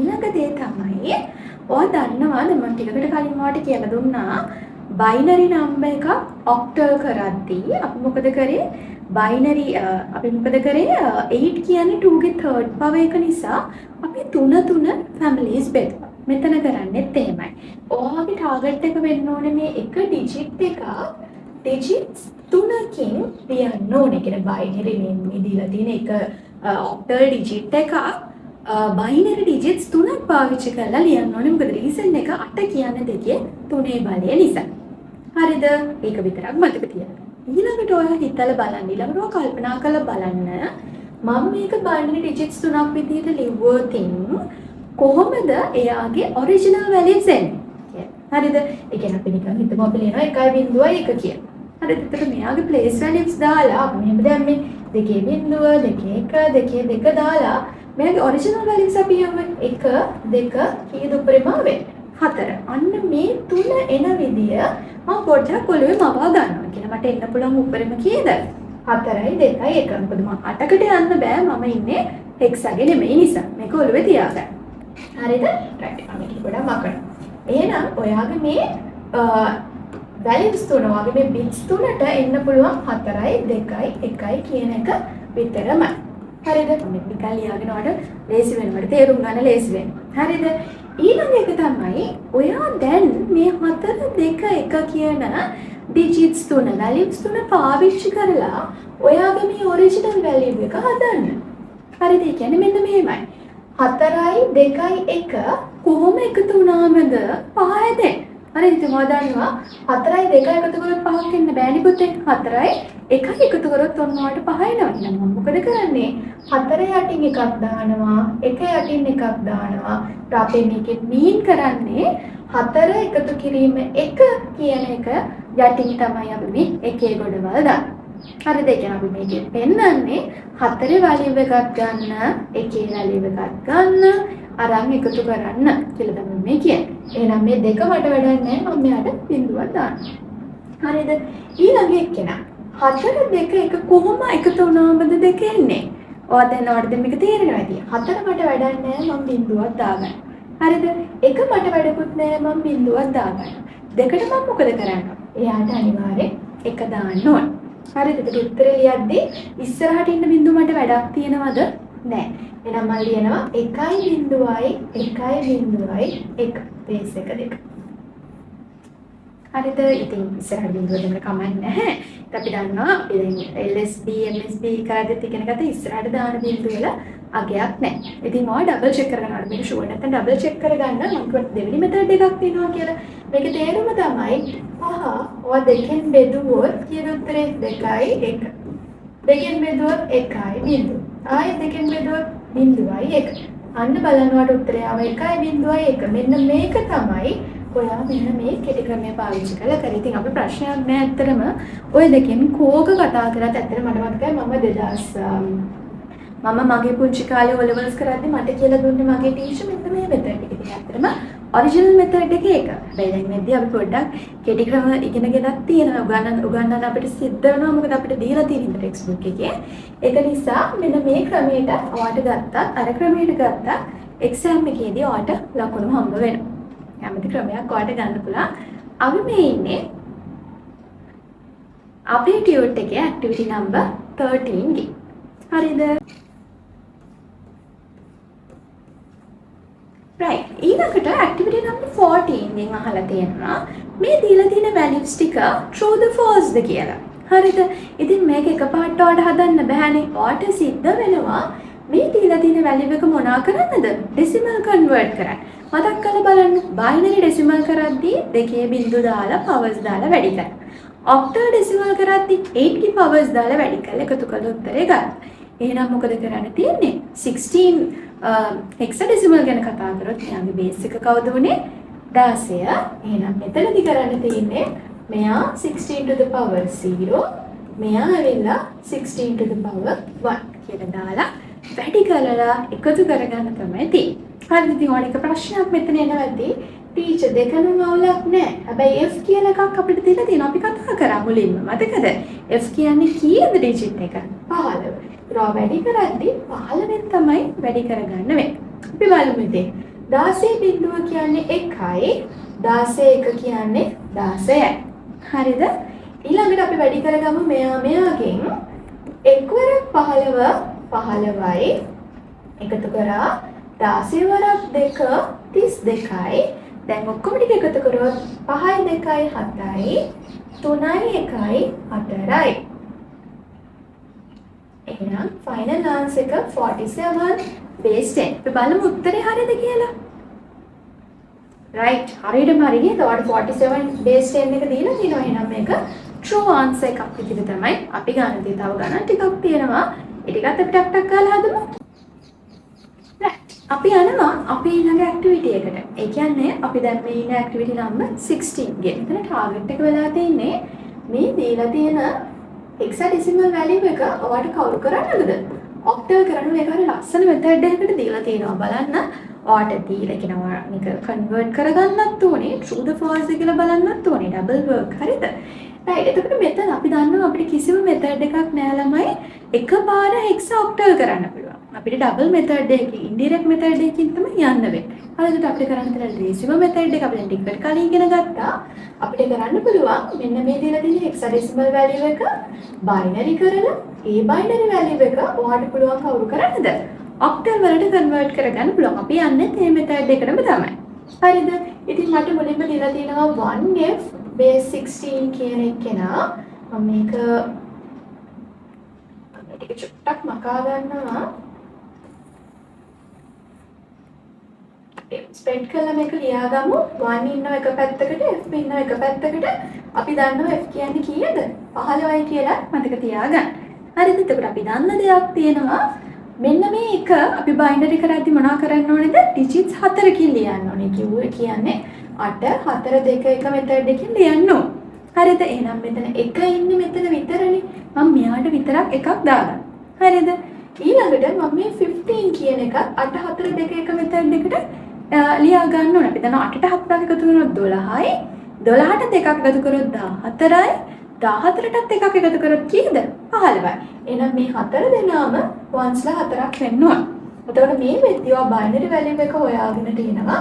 ඊළඟ දේ තමයි ඔයා දන්නවාද මම ටිකකට කලින් ඔයාලට කියලා දුන්නා binary number එකක් octal කරද්දී අපි මොකද කරේ? binary අපි මොකද කරේ 8 කියන්නේ 2 ගේ third power එක නිසා අපි 3 families බෙදුවා. මෙතන කරන්නේත් එහෙමයි. ඔයාගේ target එක වෙන්න ඕනේ මේ එක digit එක digits 3කින් ලියන්න ඕනේ. කියන binary මේ දීලා තියෙන එක octal digit එකක් binary digits 3ක් පාවිච්චි කරලා ලියන්න ඕනේ. මොකද reason එක 8 කියන්නේ දෙකේ 3 බලය නිසා. හරිද? ඒක විතරක් මතක තියාගන්න. ඊළඟට ඔයා හිතලා බලන්න. ඊළඟට ඔයා කල්පනා කරලා බලන්න මම මේක binary digits 3ක් විදිහට ලිව්වොත් කොහොමද එයාගේ original values එන්නේ? හරිද? ඒ කියන්නේ අපි නිකන් හිතමු අපි ලියනවා 1.1 කියලා. හරිද? එතකොට මෙයාගේ place values දාලා අපි මෙහෙම දැම්මේ 2.1 2 2 දාලා මෙයාගේ original values අපි යමු 1 2 කීයද උඩරිම වෙන්නේ? 4. අන්න මේ 3 එන විදිය මම පොඩ්ඩක් ඔළුවේ මවා ගන්නවා කියලා. මට එන්න පුළුවන් උඩරිම කීයද? 4යි 2යි 1. මොකද මම 8කට යන්න බෑ. මම ඉන්නේ හෙක්සාගේ නෙමෙයි නිසා. මේක ඔළුවේ තියාගන්න. හරිද? right. මම මේක පොඩ්ඩක් මකනවා. එහෙනම් ඔයාගේ මේ values තුන ඔයාගේ මේ bits තුනට එන්න පුළුවන් 4යි 2යි 1යි කියන එක විතරමයි. හරිද? මම නිකන් ලියාගෙන වඩ ලේසි වෙනවා. තේරුම් ගන්න ලේසි වෙනවා. හරිද? ඊළඟ එක තමයි ඔයා දැන් මේ 4 2 1 කියන digits තුන values තුන පාවිච්චි කරලා ඔයාගේ මේ original value එක හදන්න. හරිද? ඒ කියන්නේ මෙන්න මෙහෙමයි. 4යි 2යි 1 කොහොම එකතු වුණාමද 5 හැදෙන්නේ? හරිද? ඉතින් ඔයා දන්නවා 4යි 2යි එකතු කරොත් 5ක් එන්න බෑනේ පුතේ. 4යි 1යි එකතු කරොත් ඔන්න ඔයාලට 5 එනවා. එහෙනම් මම මොකද කරන්නේ? 4 යටින් එකක් දානවා, 1 යටින් එකක් දානවා. අපි මේකෙත් mean කරන්නේ 4 එකතු කිරීම 1 කියන එක යටින් තමයි අපි මේ එකේ ගොඩවල් දාන්නේ. හරිද? ඒ කියන්නේ අපි මේකෙත් පෙන්නන්නේ 4 value එකක් ගන්න, 1 value එකක් ගන්න, අරන් එකතු කරන්න කියලා තමයි මේ කියන්නේ. එහෙනම් මේ දෙක මට වැඩක් නැහැ. මම මෙයාට බිඳුවක් දානවා. හරිද? ඊළඟ එක්කෙනා 4 2 1 කොහොම එකතු වුණාමද දෙක එන්නේ? ඔයා දැන් ඔයාලට මේක තේරෙනවා ඇති. 4 මට වැඩක් නැහැ. මම බිඳුවක් දාගන්නවා. හරිද? 1 මට වැඩකුත් නැහැ. මම බිඳුවක් දාගන්නවා. දෙකට මම මොකද කරන්නේ? එයාට අනිවාර්යෙන් 1 දාන්න ඕන. හරිද? ඒක උත්තරේ ලියද්දී ඉස්සරහට ඉන්න බිඳුව මට වැඩක් තියනවද? නැහැ. එහෙනම් මම ලියනවා 1.1 බේස් එක 2. හරිද? ඉතින් ඉස්සරහට බිඳුව දෙන්න කමක් නැහැ. අපි දන්නවා අපි දැන් LSB MSB කරද්දිත් ඉගෙන ගත්ත ඉස්සරහට දාන බිඳුව වල අගයක් නැහැ. ඉතින් ඔය ඩබල් චෙක් කරගන්න ඕනේ. මේක ෂුවර් නැත්නම් ඩබල් චෙක් කරගන්න මම කිව්වා දෙවෙනි මෙතඩ් එකක් තියෙනවා කියලා. මේකේ තේරුම තමයි ඔය දෙකෙන් බෙදුවොත් කියන උත්තරේ 2යි 1. දෙකෙන් බෙදුවොත් 1යි බිඳුව. ආයෙත් දෙකෙන් බෙදුවොත් බිඳුවයි 1. අන්න බලනවාට උත්තරය ආව 1.1. මෙන්න මේක තමයි ඔයා මෙන්න මේ කෙටි ක්‍රමය පාවිච්චි කරලා කරේ. ඉතින් අපි ප්‍රශ්නයක් නෑ ඇත්තටම. ඔය දෙකෙන් කෝක කතා කරත් ඇත්තටම මට මතකයි මම මගේ පුංචි කාලේ O levels කරද්දි මට කියලා දුන්නේ මගේ ටීචර් මෙන්න මේ මෙතඩ් එක. ඉතින් ඇත්තටම ඔරිජිනල් මෙතඩ් එක ඒක. හැබැයි දැන් මෙද්දී අපි පොඩ්ඩක් කෙටි ක්‍රම ඉගෙනගෙනක් තියෙනවා. උගන්නන්න අපිට සිද්ධ වෙනවා. මොකද අපිට දීලා තියෙන ටෙක්ස්ට් එකේ. ඒක නිසා මෙන්න මේ ක්‍රමයට ඔයාට ගත්තත් අර ක්‍රමයට ගත්තත් එක්සෑම් එකේදී ඔයාට ලකුණු හම්බ වෙනවා. කැමති ක්‍රමයක් ඔයාලට ගන්න පුළුවන්. අපි මේ ඉන්නේ අපේ ටියුට් එකේ ඇක්ටිවිටි නම්බර් 13 ගේ. හරිද? right. ඊළඟට ඇක්ටිවිටි නම්බර් 14 ගෙන් අහලා තියෙනවා මේ දීලා තියෙන values ටික true the false ද කියලා. හරිද? ඉතින් මේක එකපාරට ඔයාලට හදන්න බෑනේ. ඔයාලට සිද්ධ වෙනවා මේ දීලා තියෙන වැලියු එක මොනා කරන්නද? ඩෙසිමල් කන්වර්ට් කරන්න. මතක් කරලා බලන්න. බයිනරි ඩෙසිමල් කරද්දී දෙකේ බිංදු දාලා පවර්ස් දාලා වැඩි කරන්න. ඔක්ටල් ඩෙසිමල් කරද්දී 8 ගේ පවර්ස් දාලා වැඩි කරලා එකතු කරලා උත්තරේ ගන්න. එහෙනම් මොකද කරන්න තියෙන්නේ? 16 හෙක්සාඩෙසිමල් ගැන කතා කරොත් මෙයාගේ බේස් එක කවුද උනේ? 16. එහෙනම් මෙතනදී කරන්න තියෙන්නේ මෙයා 16 to the power 0 මෙයා ඇවිල්ලා 16 to the power 1 කියලා දාලා වැඩි කරලා එකතු කරගන්න තමයි තියෙන්නේ. හරිද? ඉතින් ඕනික ප්‍රශ්නයක් මෙතන එනවදී ටීචර් දෙකම අවුලක් නැහැ. හැබැයි F කියන එකක් අපිට දීලා තියෙනවා. අපි කතා කරා මුලින්ම. මතකද? F කියන්නේ කීයද ඩිජිට් එක? 15. රෝ වැඩි කරද්දී 15 තමයි වැඩි කරගන්න වෙන්නේ. අපි බලමු ඉතින්. 16 බිංදුව කියන්නේ 1යි. 16 1 කියන්නේ 16යි. හරිද? ඊළඟට අපි වැඩි කරගමු මෙයාගෙන් එක්වරක් 15 15යි එකතු කරා 16 වරක් 2 32යි. දැන් ඔක්කොම ටික එකතු කරොත් 5යි 2යි 7යි 3යි 1යි 4යි. එහෙනම් ෆයිනල් ආන්සර් එක 47 බේස් 10. අපි බලමු උත්තරේ හරියද කියලා. right හරියටම හරි නේද? ඔයාලට 47 බේස් 10 එක දීලා තියෙනවා. එහෙනම් මේක true answer එකක් විදිහට තමයි අපි ගන්න දේ. තව ගණන් ටිකක් තියෙනවා. ඒ ටිකත් අපි ටක් ටක් ගාලා හදමු. right අපි යනවා අපේ ඊළඟ ඇක්ටිවිටි එකට. ඒ කියන්නේ අපි දැන් මේ ඉන්න ඇක්ටිවිටි නම්බර් 16 ගේ. මෙතන ටාගට් එක වෙලා තියෙන්නේ මේ දීලා තියෙන හෙක්සාඩෙසිමල් වැලියු එක ඔයාලට කවුරු කරන්නද? ඔක්ටල් කරන්න මේක හරිය ලස්සන මෙතඩ් එකකට දීලා තියෙනවා. බලන්න. ඔයාලට දීලා කියනවා මේක කන්වර්ට් කරගන්නත් ඕනේ. true the false කියලා බලන්නත් ඕනේ. double work හරිද? right එතකොට මෙතන අපි දන්නවා අපිට කිසිම මෙතඩ් එකක් නෑ ළමයි එකපාර හෙක්සා ඔක්ටල් කරන්න පුළුවන්. අපිට ඩබල් මෙතඩ් එකකින් ඉන්ඩිරෙක්ට් මෙතඩ් එකකින් තමයි යන්න වෙන්නේ. හරිද? අපිට කරන්න තියෙන රේෂියෝ මෙතඩ් එක අපි දැන් ටිකට් කලින් ඉගෙන ගත්තා. අපිට කරන්න පුළුවන් මෙන්න මේ දීලා තියෙන හෙක්සාඩෙසිමල් වැලියු එක බයිනරි කරලා ඒ බයිනරි වැලියු එක ඔයාලට පුළුවන් කවුරු කරන්නද? ඔක්ටල් වලට කන්වර්ට් කරගන්න පුළුවන්. අපි යන්නේ මේ මෙතඩ් එකටම තමයි. හරිද? ඉතින් මට මුලින්ම දීලා තියෙනවා 1f base 16 කියන එක නා මම මේක ටික චුට්ටක් මකා ගන්නවා. ස්ප්‍රෙඩ් කරලා මේක ලියාගමු. 1 ඉන්නව එක පැත්තකට f ඉන්නව එක පැත්තකට. අපි දන්නවා f කියන්නේ කීයද? 15යි කියලා මතක තියාගන්න. හරිද? එතකොට අපි දන්න දෙයක් තියෙනවා. මෙන්න මේ එක අපි බයිනරි කරද්දි මොනවා කරන්න ඕනේද? ඩිජිට්ස් 4කින් ලියන්න ඕනේ. කිව්වේ කියන්නේ 8 4 2 1 මෙතඩ් එකකින් ලියන්න ඕන. හරිද? එහෙනම් මෙතන 1 ඉන්නේ මෙතන විතරනේ. මම මෙයාට විතරක් එකක් දාගන්න. හරිද? ඊළඟට මම මේ 15 කියන එක 8 4 2 1 මෙතඩ් එකට ලියා ගන්න ඕන. අපි දන්නවා 8ට 7ක් එකතු කරනොත් 12යි. 12ට 2ක් එකතු කරොත් 14යි. 14ටත් එකක් එකතු කරොත් කීයද? 15යි. එහෙනම් මේ හතර දෙනාම වන්ස්ලා හතරක් වෙන්න ඕන. එතකොට මේ වෙද්දී ඔයා බයිනරි වැලියු එක හොයාගෙන තිනවා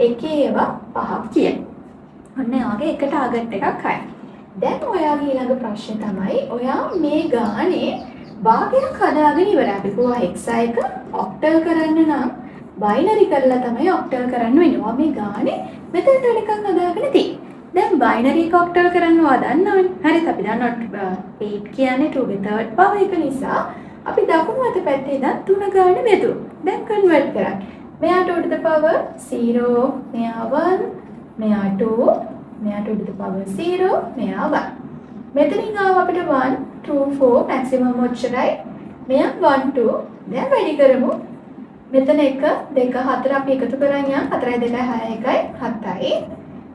එකේ ඒවා පහක් කියන. ඔන්න ඔයාගේ එක ටාගට් එකක් හයි. දැන් ඔයාගේ ඊළඟ ප්‍රශ්නේ තමයි ඔයා මේ ගානේ භාගයක් හදාගෙන ඉවරයි. අපි කොහොම හෙක්සා එක ඔක්ටල් කරන්න නම් බයිනරි කරලා තමයි ඔක්ටල් කරන්න වෙන්නේ. ඔයා මේ ගානේ මෙතන නිකන් හදාගෙන තියෙන්නේ. දැන් බයිනරි එක ඔක්ටල් කරනවා දන්නවනේ. හරිද? අපි දන්නවා 8 කියන්නේ 2 ගේ third power එක නිසා අපි දකුණු අත පැත්තේ ඉඳන් 3 ගානේ බෙදුවා. දැන් කන්වර්ට් කරන්න. මෙයා 2 to the power 0, මෙයා 1, මෙයා 2, මෙයා 2 to the power 0, මෙයා 1. මෙතනින් ආව අපිට 1 2 4 maximum ඔච්චරයි. මෙයා 1 2 දැන් වැඩි කරමු. මෙතන 1 2 4 අපි එකතු කරන් යන් 4 2 6 1 7යි.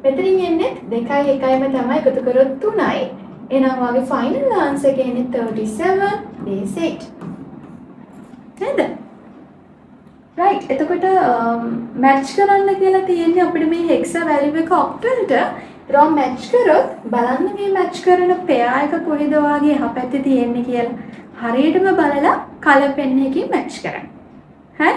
මෙතනින් එන්නේ 2යි 1යිම තමයි එකතු කරොත් 3යි. එහෙනම් වාගේ ෆයිනල් ආන්සර් එක එන්නේ 37 base 8. නේද? right එතකොට මැච් කරන්න කියලා තියෙන්නේ අපිට මේ හෙක්සා වැලියු එක ඔක්ටල්ට රෝ මැච් කරොත් බලන්න මේ මැච් කරන පෙයා එක කොහෙද වාගේ එහා පැත්තේ තියෙන්නේ කියලා. හරියටම බලලා කලර් පෙන් එකකින් මැච් කරන්න. හරි?